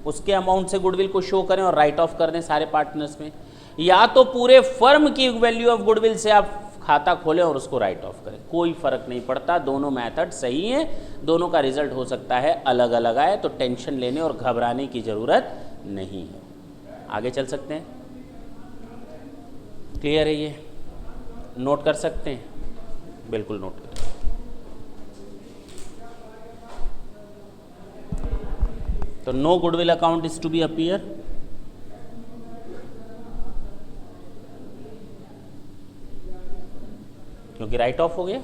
उसके अमाउंट से गुडविल को शो करें और राइट ऑफ कर दें सारे पार्टनर्स में, या तो पूरे फर्म की वैल्यू ऑफ गुडविल से आप खाता खोलें और उसको राइट ऑफ करें। कोई फर्क नहीं पड़ता, दोनों मेथड सही हैं, दोनों का रिजल्ट हो सकता है अलग अलग आए, तो टेंशन लेने और घबराने की ज़रूरत नहीं है। आगे चल सकते हैं? क्लियर है? ये नोट कर सकते हैं? बिल्कुल नोट करें। तो no goodwill account is to be appear, क्योंकि राइट ऑफ हो गया।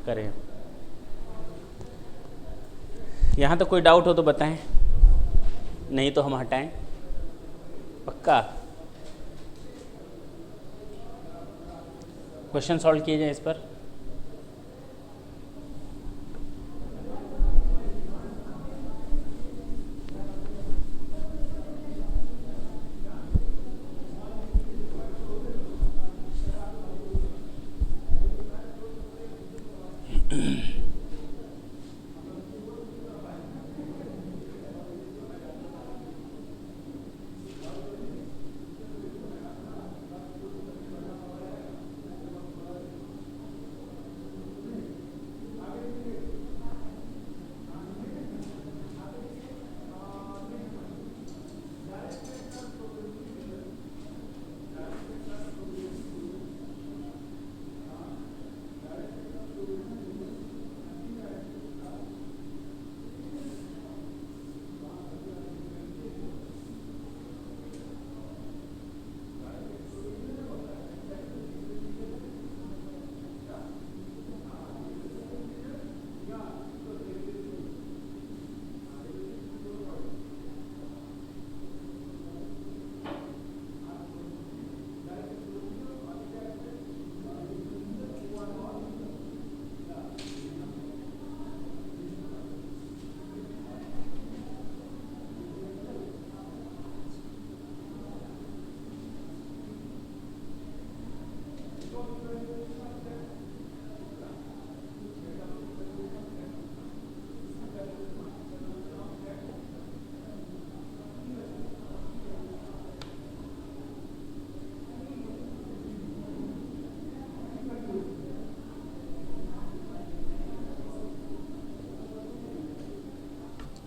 करें। यहाँ तो कोई डाउट हो तो बताएं, नहीं तो हम हटाएं। पक्का क्वेश्चन सॉल्व किए जाए इस पर।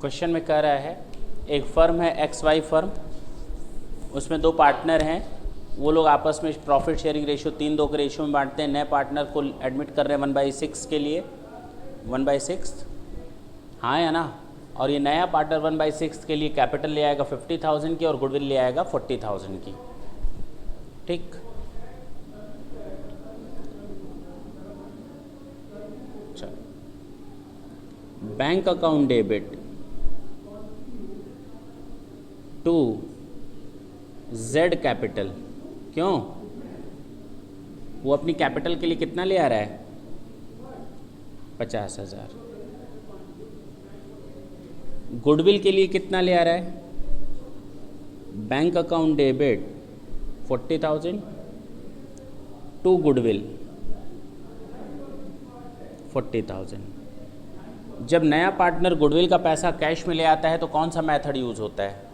क्वेश्चन में कह रहा है एक फर्म है XY फर्म, उसमें दो पार्टनर हैं, वो लोग आपस में प्रॉफिट शेयरिंग रेशियो 3-2 के रेशियो में बांटते हैं। नए पार्टनर को एडमिट कर रहे हैं 1/6 के लिए, 1/6, हाँ या ना। और ये नया पार्टनर 1/6 के लिए कैपिटल ले आएगा 50,000 की और गुडविल ले आएगा 40,000 की। ठीक, bank account debit to Z capital. क्यों? वो अपनी कैपिटल के लिए कितना ले आ रहा है? 50,000। गुडविल के लिए कितना ले आ रहा है? Bank account debit 40,000 to goodwill 40,000। जब नया पार्टनर गुडविल का पैसा कैश में ले आता है तो कौन सा मेथड यूज़ होता है?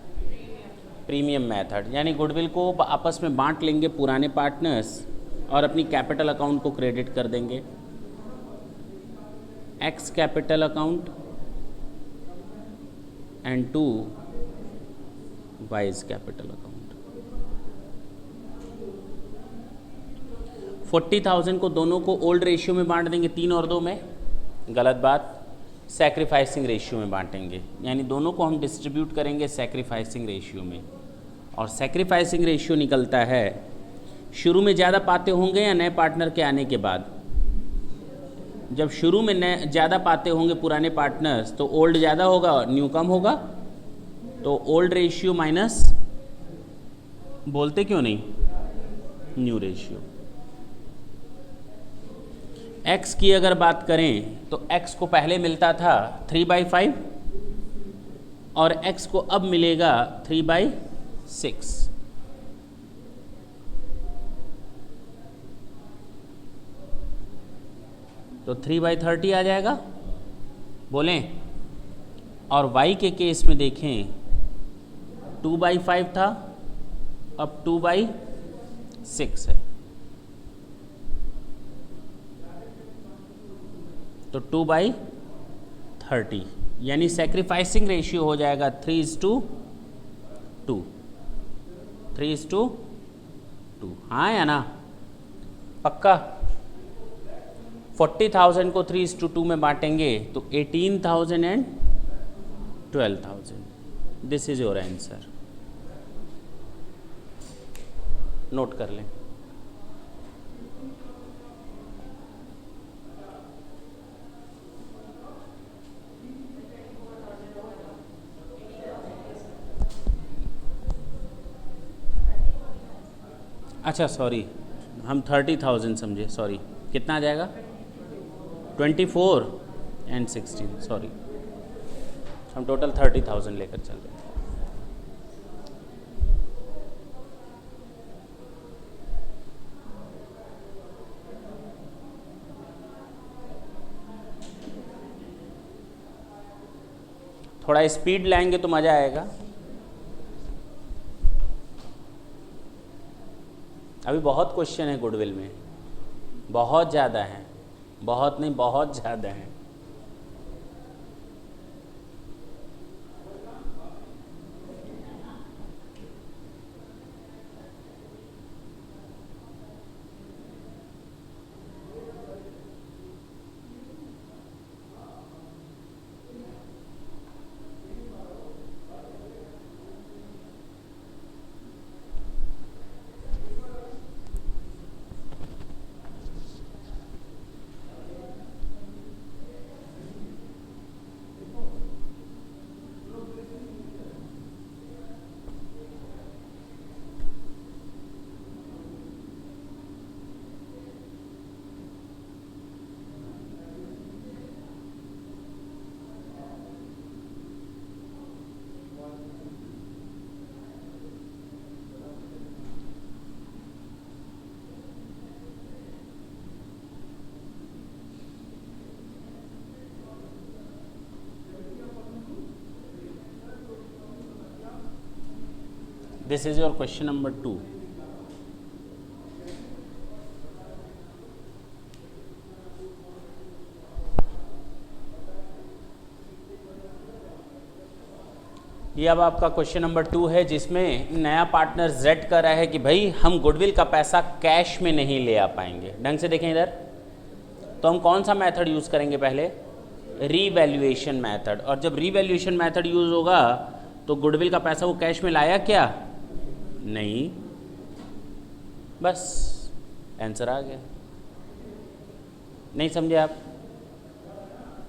Premium method. यानी गुडविल को आपस में बांट लेंगे पुराने पार्टनर्स और अपनी कैपिटल अकाउंट को क्रेडिट कर देंगे। X capital account and to Y's capital account. 40,000 को दोनों को ओल्ड रेशियो में बांट देंगे, 3 और 2 में, गलत बात। सैक्रिफाइसिंग रेशियो में बांटेंगे, यानी दोनों को हम डिस्ट्रीब्यूट करेंगे सैक्रिफाइसिंग रेशियो में। और सैक्रिफाइसिंग रेशियो निकलता है शुरू में ज़्यादा पाते होंगे या नए पार्टनर के आने के बाद। जब शुरू में नए ज़्यादा पाते होंगे पुराने पार्टनर्स तो ओल्ड ज़्यादा होगा, न्यू कम होगा। तो ओल्ड रेशियो माइनस, बोलते क्यों नहीं, न्यू रेशियो। x की अगर बात करें तो x को पहले मिलता था 3/5 और x को अब मिलेगा 3/6। तो 3/30 आ जाएगा, बोलें। और y के केस में देखें 2/5 था, अब 2/6 है, तो 2/30, यानी सैक्रिफाइसिंग रेशियो हो जाएगा 3:2, 3:2। हाँ या ना? पक्का। 40,000 को 3:2 में बांटेंगे तो 18,000 and 12,000। This is your answer, note कर लें। अच्छा सॉरी, हम 30,000 समझे, सॉरी। कितना आ जाएगा? 24 एंड 16, सॉरी, हम टोटल 30,000 लेकर चल रहे हैं। थोड़ा स्पीड लाएंगे तो मज़ा आएगा। अभी बहुत क्वेश्चन है गुडविल में, बहुत ज़्यादा हैं, बहुत नहीं बहुत ज़्यादा हैं। This is your question number 2. ये अब आपका क्वेश्चन नंबर 2 है, जिसमें नया पार्टनर जेड कह रहा है कि भाई हम गुडविल का पैसा कैश में नहीं ले आ पाएंगे। ढंग से देखें इधर, तो हम कौन सा मेथड यूज़ करेंगे? पहले रीवैल्यूएशन मेथड। और जब रीवैल्यूएशन मेथड यूज़ होगा तो गुडविल का पैसा वो कैश में लाया क्या? नहीं, बस आंसर आ गया। नहीं समझे आप?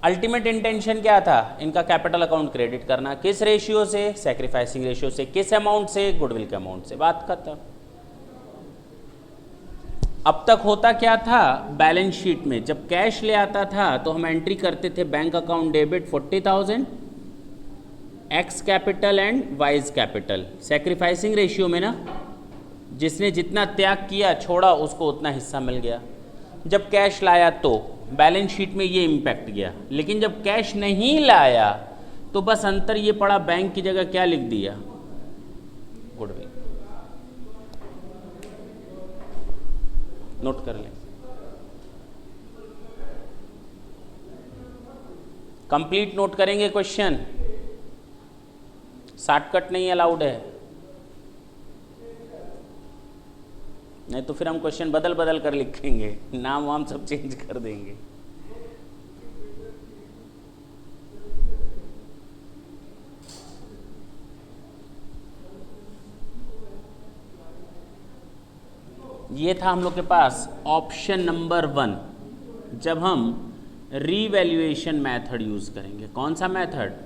अल्टीमेट इंटेंशन क्या था इनका? कैपिटल अकाउंट क्रेडिट करना। किस रेशियो से? सैक्रिफाइसिंग रेशियो से। किस अमाउंट से? गुडविल के अमाउंट से। बात खत्म। अब तक होता क्या था? बैलेंस शीट में जब कैश ले आता था तो हम एंट्री करते थे bank account debit 40,000, x capital and wise capital. Sacrificing ratio में ना, जिसने जितना त्याग किया छोड़ा उसको उतना हिस्सा मिल गया। जब कैश लाया तो बैलेंस शीट में ये इम्पैक्ट गया, लेकिन जब कैश नहीं लाया तो बस अंतर ये पड़ा, बैंक की जगह क्या लिख दिया? गुडविल। नोट कर लें, कंप्लीट नोट करेंगे क्वेश्चन, शॉर्टकट नहीं अलाउड है, नहीं तो फिर हम क्वेश्चन बदल बदल कर लिखेंगे, नाम वाम सब चेंज कर देंगे। ये था हम लोग के पास ऑप्शन नंबर 1, जब हम रीवैल्यूएशन मेथड यूज करेंगे। कौन सा मेथड?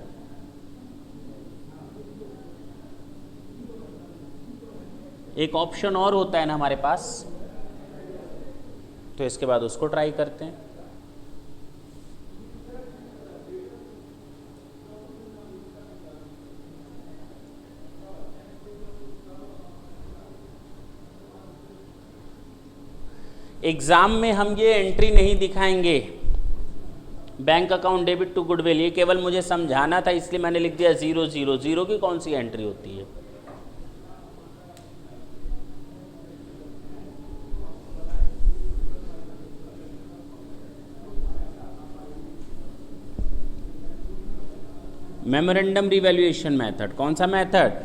एक ऑप्शन और होता है ना हमारे पास, तो इसके बाद उसको ट्राई करते हैं। एग्जाम में हम ये एंट्री नहीं दिखाएंगे, bank account debit to goodwill, ये केवल मुझे समझाना था इसलिए मैंने लिख दिया 0 0 0 की कौन सी एंट्री होती है। मेमोरेंडम रिवैल्यूएशन मेथड, कौन सा मेथड?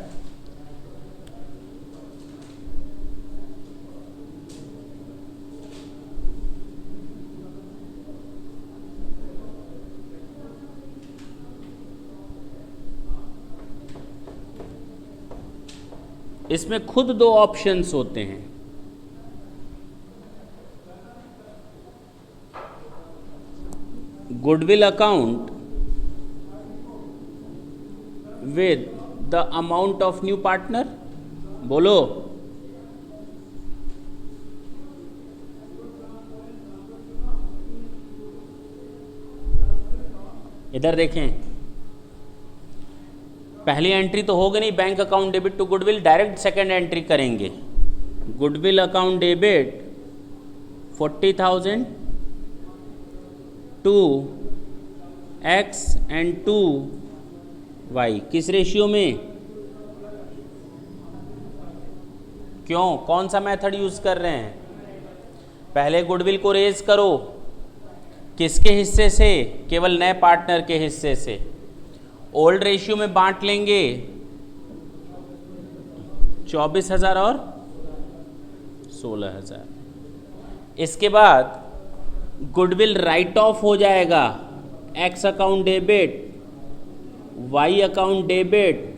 इसमें खुद 2 ऑप्शंस होते हैं, goodwill account with the amount of new partner, बोलो, इधर देखें, पहली एंट्री तो होगी नहीं, bank account debit to goodwill, direct second entry करेंगे। Goodwill account debit 40,000 to X and to Y, किस रेशियो में? क्यों, कौन सा मेथड यूज कर रहे हैं? पहले गुडविल को रेज करो, किसके हिस्से से? केवल नए पार्टनर के हिस्से से। ओल्ड रेशियो में बांट लेंगे 24,000 और 16,000। इसके बाद गुडविल राइट ऑफ हो जाएगा, X account debit, Y account debit,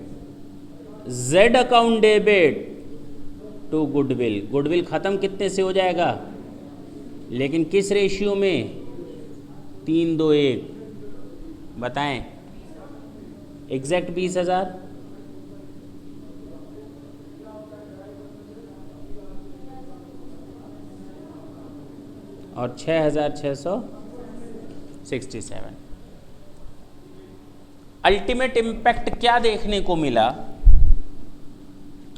Z account debit to goodwill. Goodwill खत्म कितने से हो जाएगा, लेकिन किस रेशियो में? 3:2:1। बताएं, एग्जैक्ट 20,000। और 6,667। अल्टीमेट इम्पैक्ट क्या देखने को मिला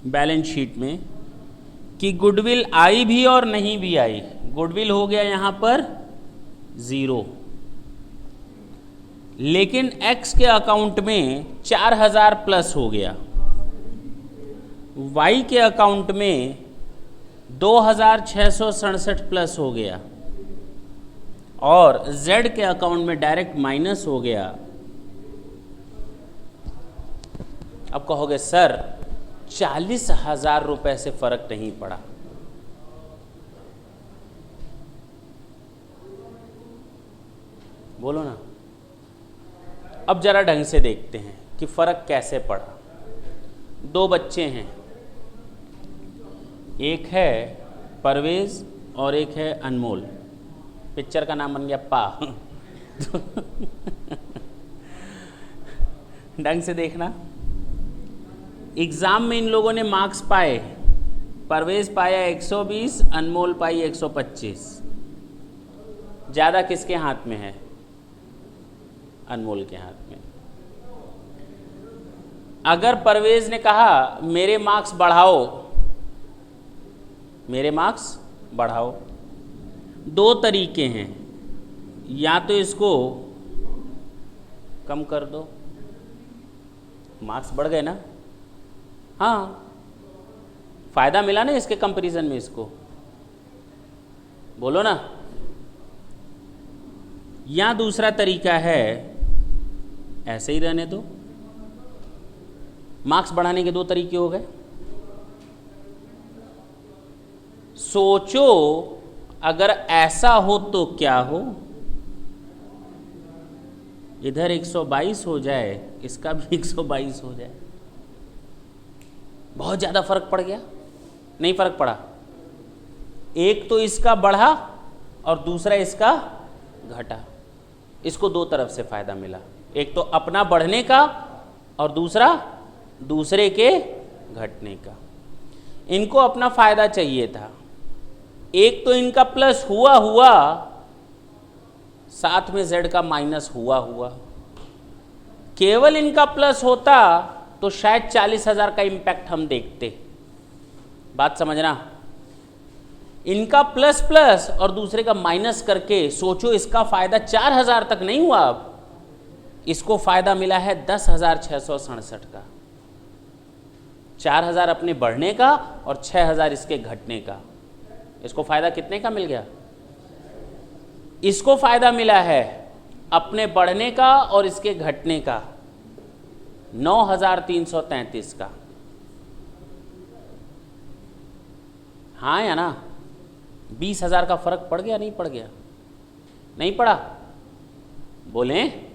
बैलेंस शीट में कि गुडविल आई भी और नहीं भी आई। गुडविल हो गया यहां पर 0, लेकिन एक्स के अकाउंट में 4,000 प्लस हो गया, वाई के अकाउंट में 2,667 प्लस हो गया, और जेड के अकाउंट में डायरेक्ट माइनस हो गया। अब कहोगे सर 40,000 रुपए से फर्क नहीं पड़ा। बोलो ना। अब जरा ढंग से देखते हैं कि फर्क कैसे पड़ा। 2 बच्चे हैं, एक है परवेज और एक है अनमोल। पिक्चर का नाम बन गया पा। ढंग से देखना, एग्जाम में इन लोगों ने मार्क्स पाए। परवेज पाया 120, अनमोल पाई 125। ज़्यादा किसके हाथ में है? अनमोल के हाथ में। अगर परवेज ने कहा मेरे मार्क्स बढ़ाओ, मेरे मार्क्स बढ़ाओ, 2 तरीके हैं, या तो इसको कम कर दो, मार्क्स बढ़ गए ना, हाँ फायदा मिला ना इसके कंपैरिजन में, इसको बोलो ना। या दूसरा तरीका है ऐसे ही रहने दो। मार्क्स बढ़ाने के 2 तरीके हो गए। सोचो अगर ऐसा हो तो क्या हो, इधर 122 हो जाए, इसका भी 122 हो जाए। बहुत ज्यादा फर्क पड़ गया? नहीं फर्क पड़ा। एक तो इसका बढ़ा और दूसरा इसका घटा। इसको 2 तरफ से फायदा मिला, एक तो अपना बढ़ने का और दूसरा दूसरे के घटने का। इनको अपना फायदा चाहिए था, एक तो इनका प्लस हुआ, साथ में जेड का माइनस हुआ। केवल इनका प्लस होता तो शायद 40,000 का इम्पैक्ट हम देखते। बात समझना, इनका प्लस प्लस और दूसरे का माइनस करके सोचो, इसका फायदा 4,000 तक नहीं हुआ, अब इसको फायदा मिला है 10,667 का। 4,000 अपने बढ़ने का और 6,000 इसके घटने का। इसको फायदा कितने का मिल गया? इसको फायदा मिला है अपने बढ़ने का और इसके घटने का 9,333 का। हाँ या ना? 20,000 का फर्क पड़ गया नहीं पड़ गया? नहीं पड़ा बोलें।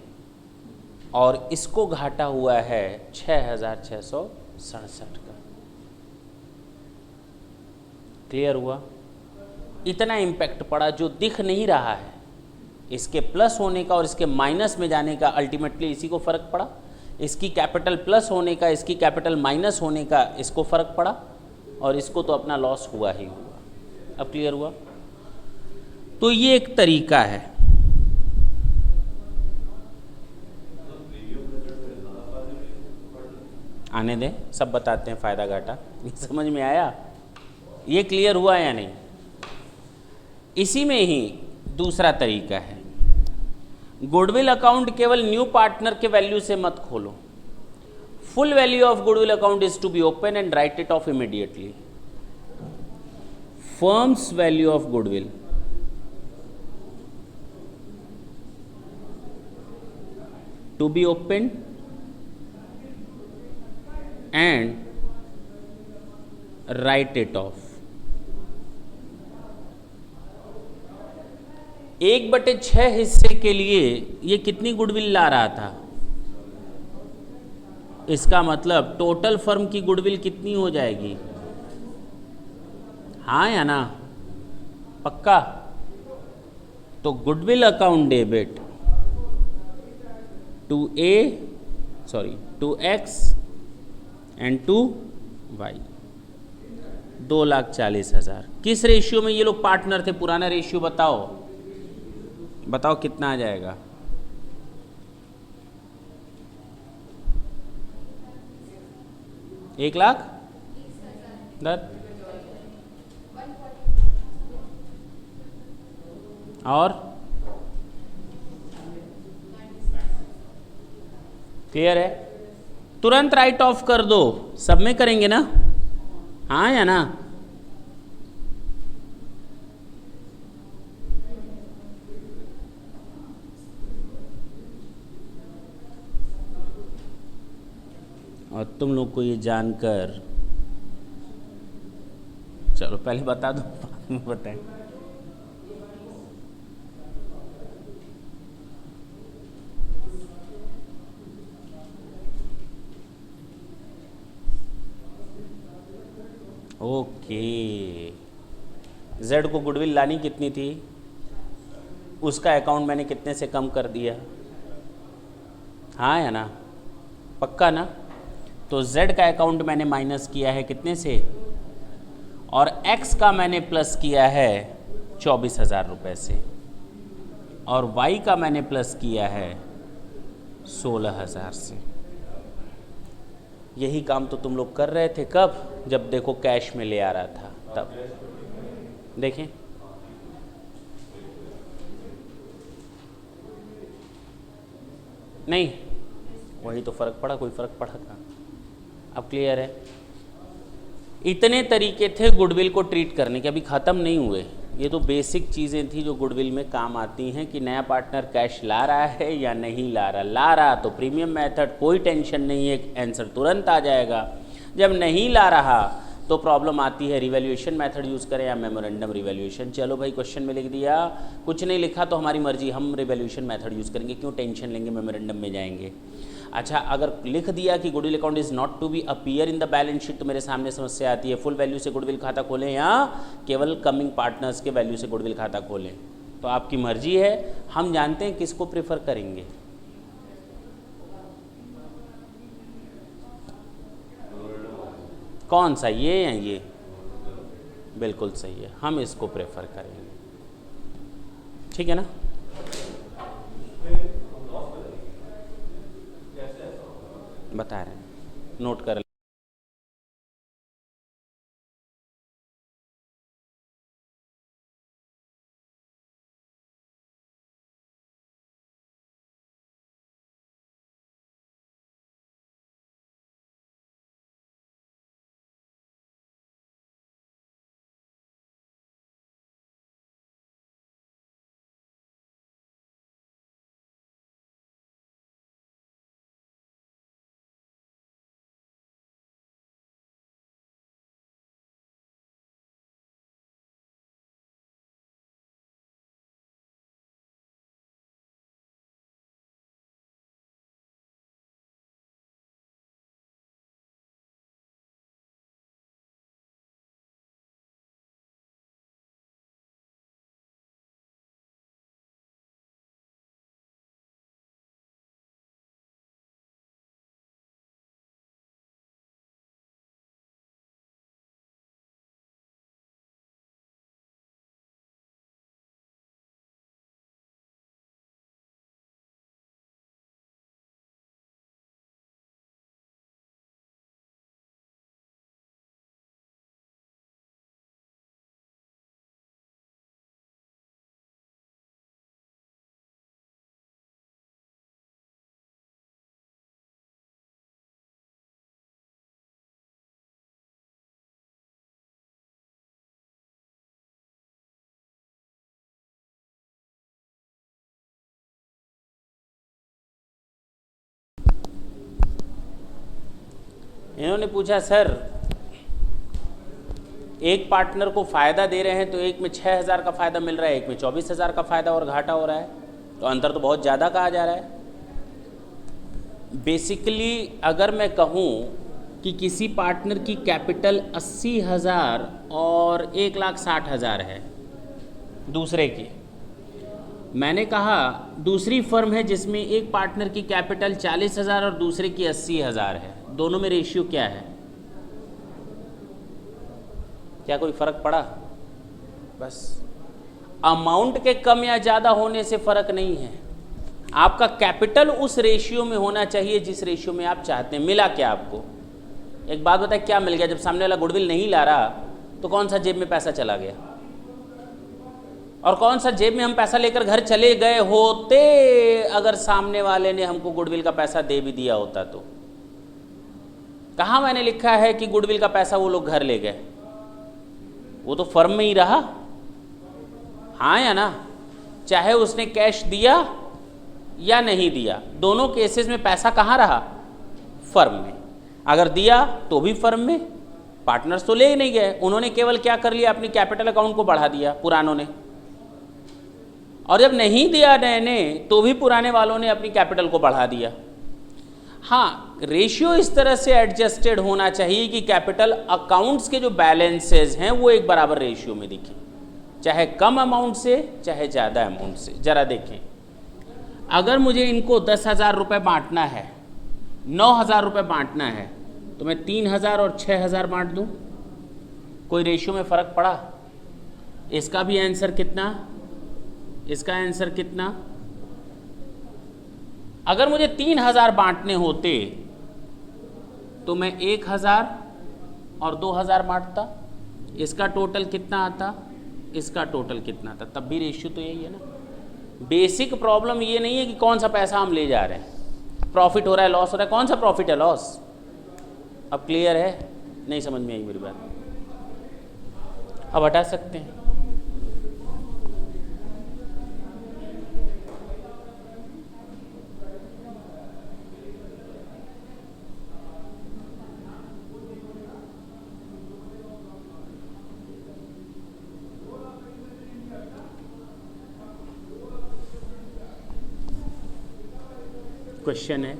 और इसको घाटा हुआ है 6,667 का। क्लियर हुआ? इतना इम्पैक्ट पड़ा जो दिख नहीं रहा है, इसके प्लस होने का और इसके माइनस में जाने का, अल्टीमेटली इसी को फर्क पड़ा। इसकी कैपिटल प्लस होने का, इसकी कैपिटल माइनस होने का, इसको फर्क पड़ा, और इसको तो अपना लॉस हुआ ही हुआ। अब क्लियर हुआ? तो ये एक तरीका है। आने दें, सब बताते हैं फ़ायदा घाटा। ये समझ में आया? ये क्लियर हुआ या नहीं? इसी में ही दूसरा तरीका है, गुडविल अकाउंट केवल न्यू पार्टनर के वैल्यू से मत खोलो। Full value of goodwill account is to be open and write it off immediately. Firm's value of goodwill to be opened and write it off। 1/6 हिस्से के लिए ये कितनी गुडविल ला रहा था? इसका मतलब टोटल फर्म की गुडविल कितनी हो जाएगी? हाँ या ना? पक्का? तो goodwill account debit to X and to Y, 2,40,000। किस रेशियो में ये लोग पार्टनर थे? पुराना रेशियो बताओ, बताओ कितना आ जाएगा? एक लाख और क्लियर है? तुरंत राइट ऑफ कर दो, सब में करेंगे ना? हाँ या ना? और तुम लोग को ये जानकर, चलो पहले बता दो बाद में बताएं। ओके, जेड को गुडविल लानी कितनी थी? उसका अकाउंट मैंने कितने से कम कर दिया? हाँ या ना? पक्का ना? तो जेड का अकाउंट मैंने माइनस किया है कितने से? और एक्स का मैंने प्लस किया है 24,000 रुपये से, और वाई का मैंने प्लस किया है 16,000 से। यही काम तो तुम लोग कर रहे थे कब? जब देखो कैश में ले आ रहा था तब। देखें, नहीं वही तो फ़र्क पड़ा, कोई फ़र्क पड़ा था? अब क्लियर है? इतने तरीके थे गुडविल को ट्रीट करने के, अभी ख़त्म नहीं हुए। ये तो बेसिक चीज़ें थी जो गुडविल में काम आती हैं कि नया पार्टनर कैश ला रहा है या नहीं ला रहा। ला रहा तो प्रीमियम मेथड, कोई टेंशन नहीं है, आंसर तुरंत आ जाएगा। जब नहीं ला रहा तो प्रॉब्लम आती है, रिवैल्यूएशन मेथड यूज़ करें या मेमोरेंडम रिवैल्यूएशन। चलो भाई, क्वेश्चन में लिख दिया, कुछ नहीं लिखा तो हमारी मर्जी, हम रिवैल्यूएशन मेथड यूज़ करेंगे, क्यों टेंशन लेंगे, मेमोरेंडम में जाएंगे। अच्छा, अगर लिख दिया कि goodwill account is not to be appear in the balance sheet, तो मेरे सामने समस्या आती है, फुल वैल्यू से गुडविल खाता खोलें या केवल कमिंग पार्टनर्स के वैल्यू से गुडविल खाता खोलें। तो आपकी मर्जी है, हम जानते हैं किसको प्रेफर करेंगे। कौन सा, ये या ये? बिल्कुल सही है, हम इसको प्रेफर करेंगे। ठीक है ना? बता रहे हैं, नोट कर इन्होंने पूछा सर एक पार्टनर को फ़ायदा दे रहे हैं तो एक में 6,000 का फ़ायदा मिल रहा है, एक में 24,000 का फ़ायदा और घाटा हो रहा है, तो अंतर तो बहुत ज़्यादा कहा जा रहा है। बेसिकली अगर मैं कहूँ कि किसी पार्टनर की कैपिटल 80,000 और 1,60,000 है दूसरे की, मैंने कहा दूसरी फर्म है जिसमें एक पार्टनर की कैपिटल 40,000 और दूसरे की 80,000 है, दोनों में रेशियो क्या है? क्या कोई फ़र्क पड़ा? बस अमाउंट के कम या ज़्यादा होने से फ़र्क नहीं है, आपका कैपिटल उस रेशियो में होना चाहिए जिस रेशियो में आप चाहते हैं। मिला क्या आपको? एक बात बताए, क्या मिल गया? जब सामने वाला गुडविल नहीं ला रहा तो कौन सा जेब में पैसा चला गया, और कौन सा जेब में हम पैसा लेकर घर चले गए होते अगर सामने वाले ने हमको गुडविल का पैसा दे भी दिया होता तो? कहाँ मैंने लिखा है कि गुडविल का पैसा वो लोग घर ले गए? वो तो फर्म में ही रहा, हाँ या ना? चाहे उसने कैश दिया या नहीं दिया, दोनों केसेस में पैसा कहाँ रहा? फर्म में। अगर दिया तो भी फर्म में, पार्टनर्स तो ले ही नहीं गए, उन्होंने केवल क्या कर लिया, अपनी कैपिटल अकाउंट को बढ़ा दिया पुरानों ने, और जब नहीं दिया नए ने तो भी पुराने वालों ने अपनी कैपिटल को बढ़ा दिया। हाँ, रेशियो इस तरह से एडजस्टेड होना चाहिए कि कैपिटल अकाउंट्स के जो बैलेंसेस हैं वो एक बराबर रेशियो में दिखें, चाहे कम अमाउंट से चाहे ज़्यादा अमाउंट से। ज़रा देखें, अगर मुझे इनको 10,000 रुपये बांटना है, 9,000 रुपये बांटना है, तो मैं 3,000 और 6,000 बांट दूँ, कोई रेशियो में फ़र्क पड़ा? इसका भी आंसर कितना, इसका आंसर कितना? अगर मुझे 3,000 बांटने होते तो मैं 1,000 और 2,000 बांटता, इसका टोटल कितना आता, इसका टोटल कितना आता, तब भी रेशियो तो यही है ना। बेसिक प्रॉब्लम ये नहीं है कि कौन सा पैसा हम ले जा रहे हैं, प्रॉफिट हो रहा है लॉस हो रहा है, कौन सा प्रॉफिट है लॉस? अब क्लियर है? नहीं समझ में आई मेरी बात? अब हटा सकते हैं। क्वेश्चन है,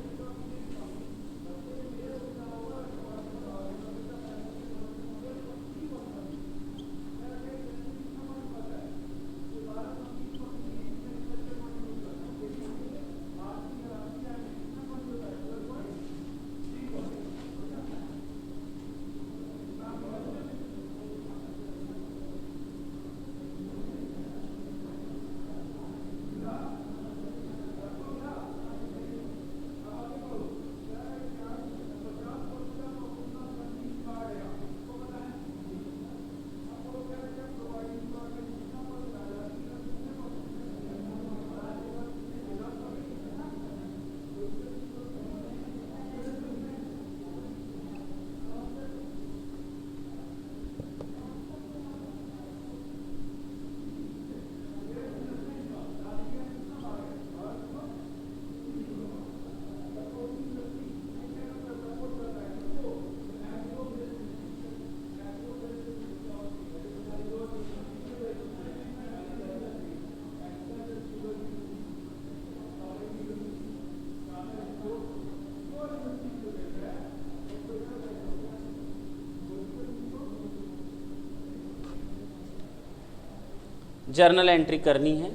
जर्नल एंट्री करनी है,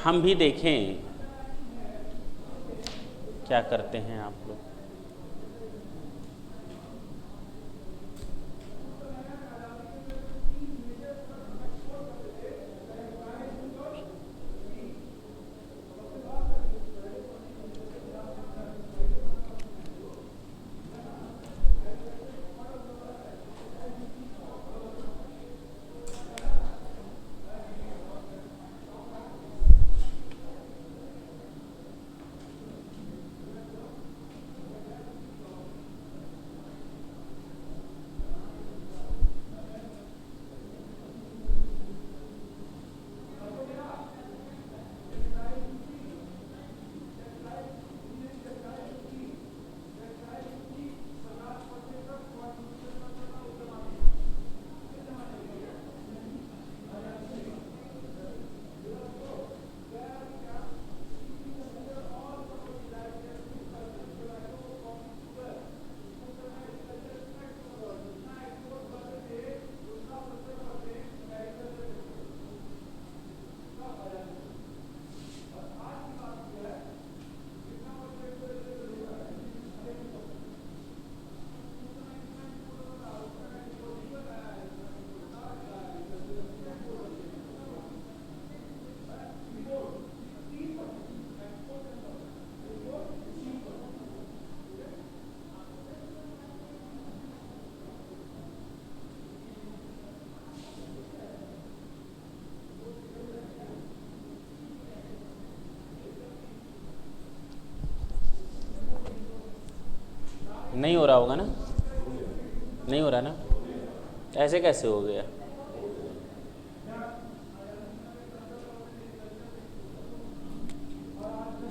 हम भी देखें क्या करते हैं आप लोग। नहीं हो रहा होगा ना, नहीं हो रहा ना, ऐसे कैसे हो गया?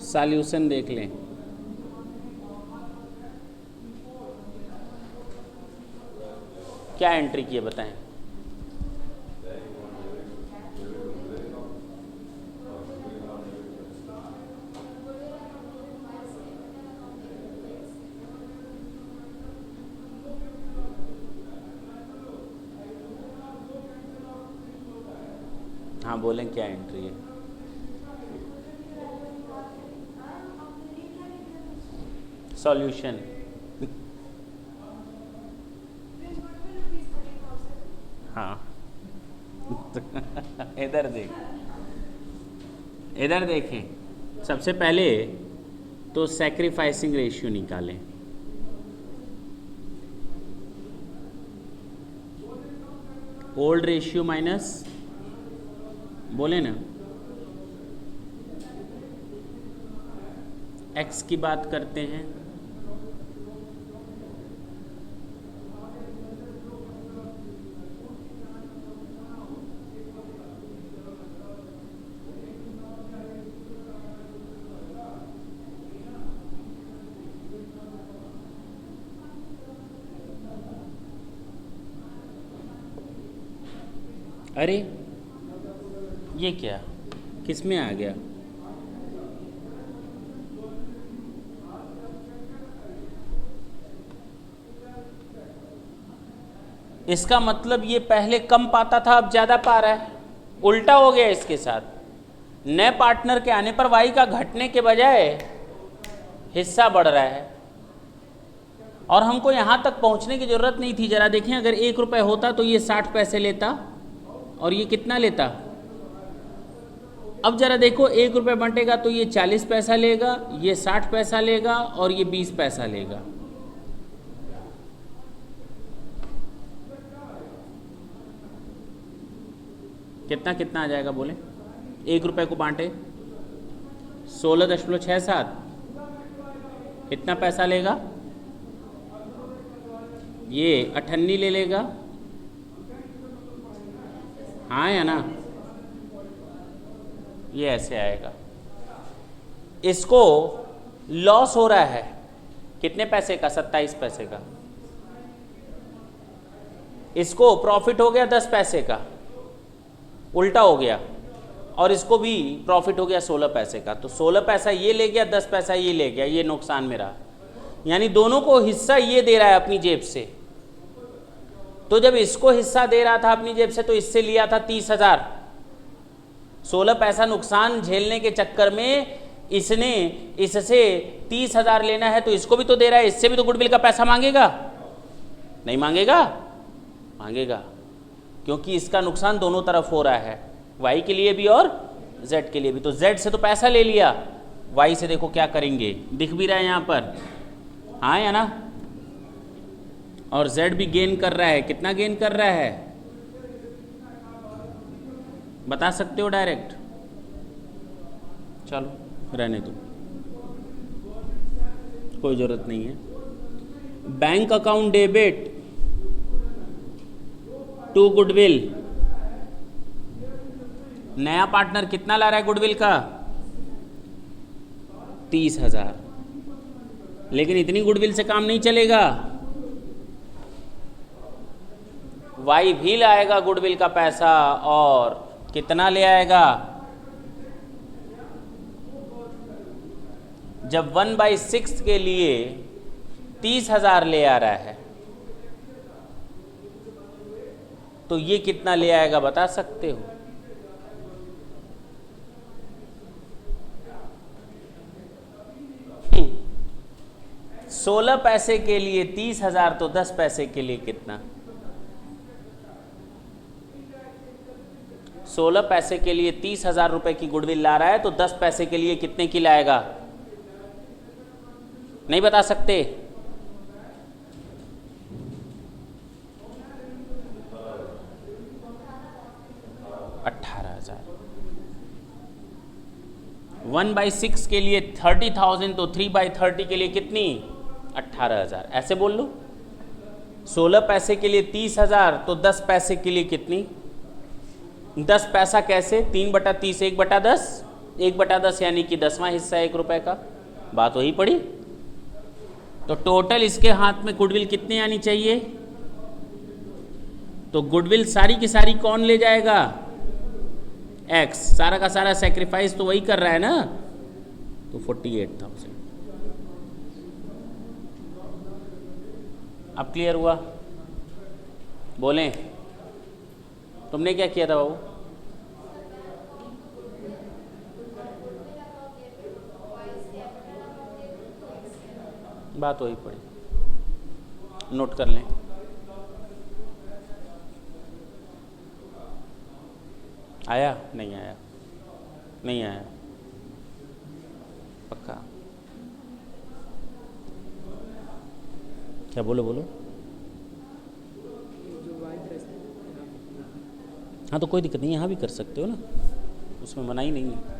सॉल्यूशन देख लें। क्या एंट्री की है बताएं। हाँ बोलें, क्या एंट्री है? सॉल्यूशन। हाँ इधर देख, इधर देखें। सबसे पहले तो सैक्रिफाइसिंग रेशियो निकालें। ओल्ड रेशियो माइनस, बोले ना, एक्स की बात करते हैं। अरे ये क्या, किस में आ गया? इसका मतलब ये पहले कम पाता था, अब ज़्यादा पा रहा है। उल्टा हो गया इसके साथ। नए पार्टनर के आने पर वाई का घटने के बजाय हिस्सा बढ़ रहा है, और हमको यहाँ तक पहुँचने की ज़रूरत नहीं थी। ज़रा देखें, अगर 1 रुपये होता तो ये 60 पैसे लेता, और ये कितना लेता? अब ज़रा देखो, 1 रुपये बंटेगा तो ये 40 पैसा लेगा, ये 60 पैसा लेगा, और ये 20 पैसा लेगा। कितना कितना आ जाएगा बोले? 1 रुपये को बांटे 16.67, कितना पैसा लेगा? ये 98 ले लेगा, हाँ या ना? ये ऐसे आएगा। इसको लॉस हो रहा है कितने पैसे का? 27 पैसे का। इसको प्रॉफिट हो गया 10 पैसे का, उल्टा हो गया, और इसको भी प्रॉफिट हो गया 16 पैसे का। तो 16 पैसा ये ले गया, 10 पैसा ये ले गया, ये नुकसान में रहा। यानी दोनों को हिस्सा ये दे रहा है अपनी जेब से। तो जब इसको हिस्सा दे रहा था अपनी जेब से तो इससे लिया था 30,000। 16 पैसा नुकसान झेलने के चक्कर में इसने इससे 30,000 लेना है, तो इसको भी तो दे रहा है, इससे भी तो गुडविल का पैसा मांगेगा, नहीं मांगेगा? मांगेगा, क्योंकि इसका नुकसान दोनों तरफ हो रहा है, वाई के लिए भी और जेड के लिए भी। तो जेड से तो पैसा ले लिया, वाई से देखो क्या करेंगे, दिख भी रहा है यहाँ पर, हाँ या ना? और जेड भी गेन कर रहा है। कितना गेन कर रहा है बता सकते हो डायरेक्ट? चलो रहने दो, कोई जरूरत नहीं है। Bank account debit to goodwill. नया पार्टनर कितना ला रहा है गुडविल का? 30,000। लेकिन इतनी गुडविल से काम नहीं चलेगा, वाई भी लाएगा गुडविल का पैसा, और कितना ले आएगा? जब 1/6 के लिए 30,000 ले आ रहा है, तो ये कितना ले आएगा बता सकते हो? हम्म, 16 पैसे के लिए 30,000, तो 10 पैसे के लिए कितना? 16 पैसे के लिए 30,000 रुपए की गुडविल ला रहा है, तो 10 पैसे के लिए कितने की लाएगा? नहीं बता सकते? 18,000। 1/6 के लिए 30,000, तो 3/30 के लिए कितनी? 18,000, ऐसे बोल लो। 16 पैसे के लिए 30,000, तो 10 पैसे के लिए कितनी? 10 पैसा कैसे? 3/30, 1/10, 1/10 यानी कि 10वां हिस्सा 1 रुपए का। बात वही पड़ी। तो टोटल इसके हाथ में गुडविल कितनी आनी चाहिए? तो गुडविल सारी की सारी कौन ले जाएगा? एक्स। सारा का सारा सेक्रीफाइस तो वही कर रहा है ना, तो 48,000। अब क्लियर हुआ? बोलें, तुमने क्या किया था बाबू? बात वही पड़ी, नोट कर लें। आया? नहीं आया? नहीं आया पक्का? क्या? बोलो बोलो। हाँ तो कोई दिक्कत नहीं, यहाँ भी कर सकते हो ना, उसमें मनाही नहीं है।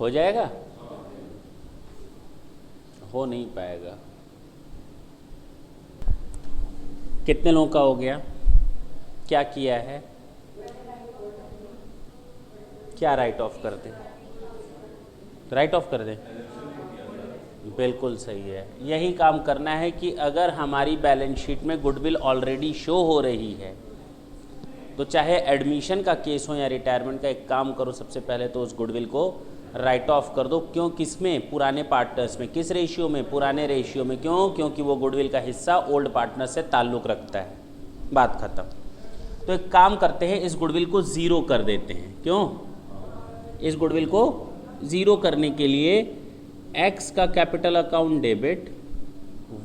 हो जाएगा? हो नहीं पाएगा। कितने लोगों का हो गया? क्या किया है? क्या राइट ऑफ कर दें? राइट ऑफ कर दें? बिल्कुल सही है। यही काम करना है कि अगर हमारी बैलेंस शीट में गुडविल ऑलरेडी शो हो रही है तो चाहे एडमिशन का केस हो या रिटायरमेंट का, एक काम करो, सबसे पहले तो उस गुडविल को राइट ऑफ कर दो। क्यों? किस में? पुराने पार्टनर्स में। किस रेशियो में? पुराने रेशियो में। क्यों? क्योंकि वो गुडविल का हिस्सा ओल्ड पार्टनर से ताल्लुक़ रखता है। बात खत्म। तो एक काम करते हैं, इस गुडविल को ज़ीरो कर देते हैं। क्यों? इस गुडविल को ज़ीरो करने के लिए एक्स का कैपिटल अकाउंट डेबिट,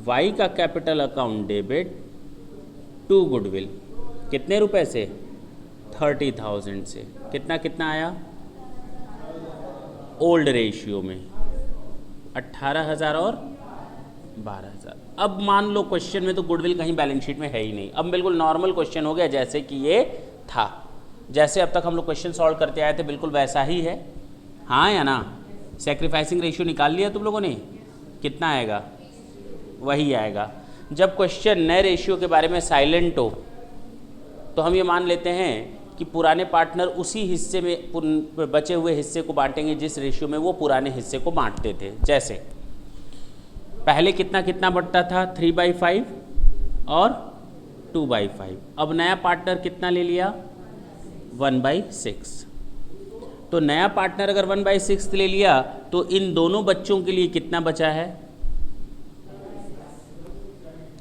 वाई का capital account debit to goodwill. कितने रुपए से? 30,000 से। कितना कितना आया? ओल्ड रेशियो में 18,000 और 12,000। अब मान लो क्वेश्चन में तो गुडविल कहीं बैलेंस शीट में है ही नहीं। अब बिल्कुल नॉर्मल क्वेश्चन हो गया, जैसे कि ये था, जैसे अब तक हम लोग क्वेश्चन सॉल्व करते आए थे, बिल्कुल वैसा ही है। हाँ या ना? सैक्रिफाइसिंग रेशियो निकाल लिया तुम लोगों ने? कितना आएगा? वही आएगा। जब क्वेश्चन नए रेशियो के बारे में साइलेंट हो तो हम ये मान लेते हैं कि पुराने पार्टनर उसी हिस्से में बचे हुए हिस्से को बांटेंगे जिस रेशियो में वो पुराने हिस्से को बांटते थे। जैसे पहले कितना कितना बढ़ता था? 3/5 और 2/5। अब नया पार्टनर कितना ले लिया? 1/6। तो नया पार्टनर अगर 1/6 ले लिया तो इन दोनों बच्चों के लिए कितना बचा है?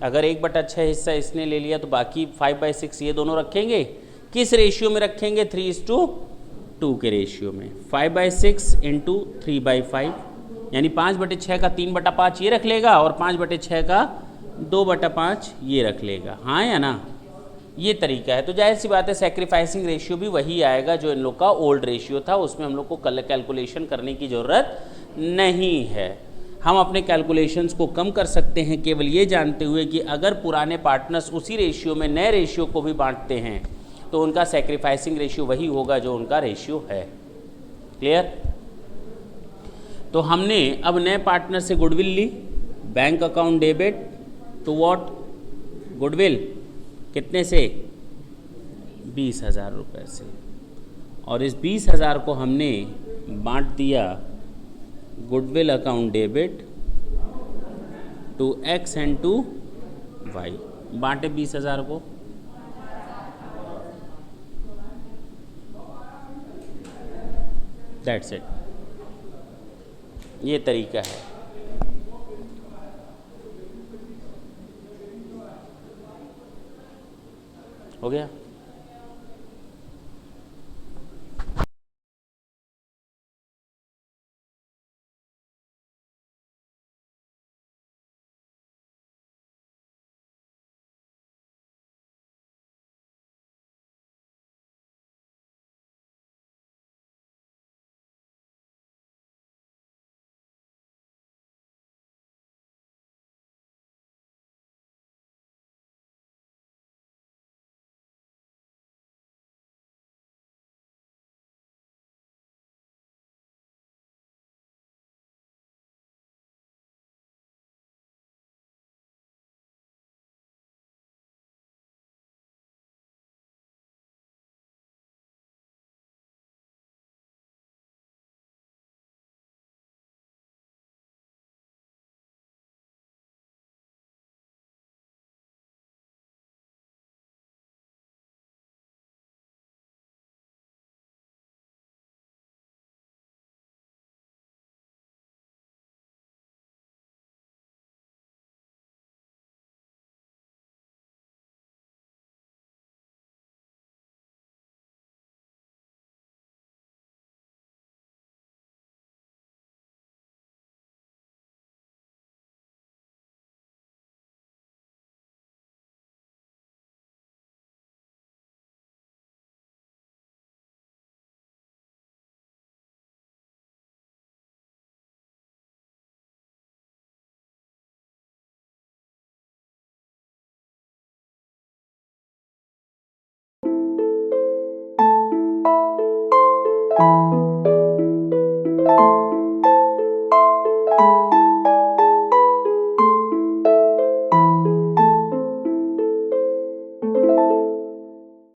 अगर 1/6 हिस्सा इसने ले लिया तो बाकी 5/6 ये दोनों रखेंगे। किस रेशियो में रखेंगे? 3:2 के रेशियो में। 5/6 इंटू 3/5 यानी 5/6 का 3/5 ये रख लेगा और 5/6 का 2/5 ये रख लेगा। हाँ या ना? ये तरीका है। तो जाहिर सी बात है सैक्रिफाइसिंग रेशियो भी वही आएगा जो इन लोग का ओल्ड रेशियो था, उसमें हम लोग को कैलकुलेशन करने की ज़रूरत नहीं है। हम अपने कैलकुलेशंस को कम कर सकते हैं केवल ये जानते हुए कि अगर पुराने पार्टनर्स उसी रेशियो में नए रेशियो को भी बांटते हैं तो उनका सैक्रिफाइसिंग रेशियो वही होगा जो उनका रेशियो है। क्लियर? तो हमने अब नए पार्टनर से गुडविल ली, bank account debit to what? Goodwill. कितने से? 20,000 रुपये से। और इस 20,000 को हमने बांट दिया goodwill account debit to X and to Y. बांटे 20,000 को। That's it. ये तरीका है। हो गया?